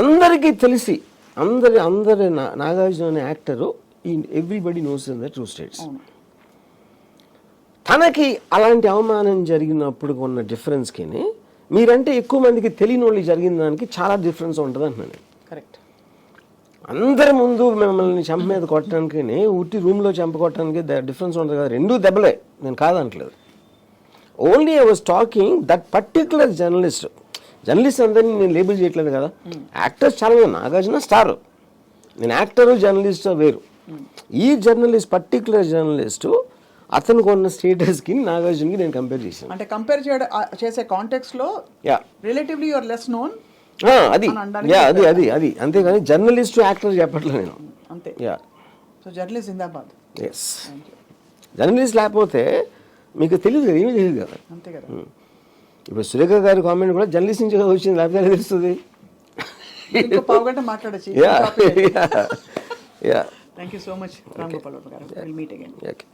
అందరికీ తెలిసి అందరి నాగార్జున అనే actor everybody knows in the 2 states. తనకి అలాంటి అవమానం జరిగినప్పుడు ఉన్న డిఫరెన్స్కి మీరంటే ఎక్కువ మందికి తెలియని వాళ్ళు జరిగిన దానికి చాలా డిఫరెన్స్ ఉంటుంది అంటున్నాను. కరెక్ట్. అందరి ముందు మిమ్మల్ని చెంప మీద కొట్టడానికి, ఉట్టి రూమ్లో చెంప కొట్టడానికి డిఫరెన్స్ ఉంటుంది కదా. 2 దెబ్బలే, నేను కాదంటలేదు. Only I was talking that particular journalist అందరినీ నేను లేబుల్ చేయట్లేదు కదా. యాక్టర్స్ చాలా మంది, నాగార్జున స్టార్, నేను యాక్టరు జర్నలిస్ట్ వేరు. ఈ జర్నలిస్ట్, పర్టికులర్ జర్నలిస్టు, అతనికి ఉన్న స్టేటస్కి నాగార్జునకి నేను కంపేర్ చేశాను. అంటే కంపేర్ చేసే కాంటెక్స్లో రిలేటివ్లీ యువర్ లెస్ నోన్. అది అంతేగాని జర్నలిస్టు యాక్టర్ చెప్పట్లేదు నేను. అంతే. సో జర్నలిస్ట్ జిందాబాద్. ఎస్, జర్నలిస్ట్ లేకపోతే మీకు తెలియదు కదా, ఏమీ తెలియదు కదా. అంతే కదా. ఇప్పుడు సురేఖ గారి కామెంట్ కూడా జర్నలిస్ట్ నుంచి వచ్చింది, లేకపోతే తెలుస్తుంది. పావుగంట మాట్లాడచ్చు. Thank you so much, Ram Gopal Varma. We'll meet again. Okay.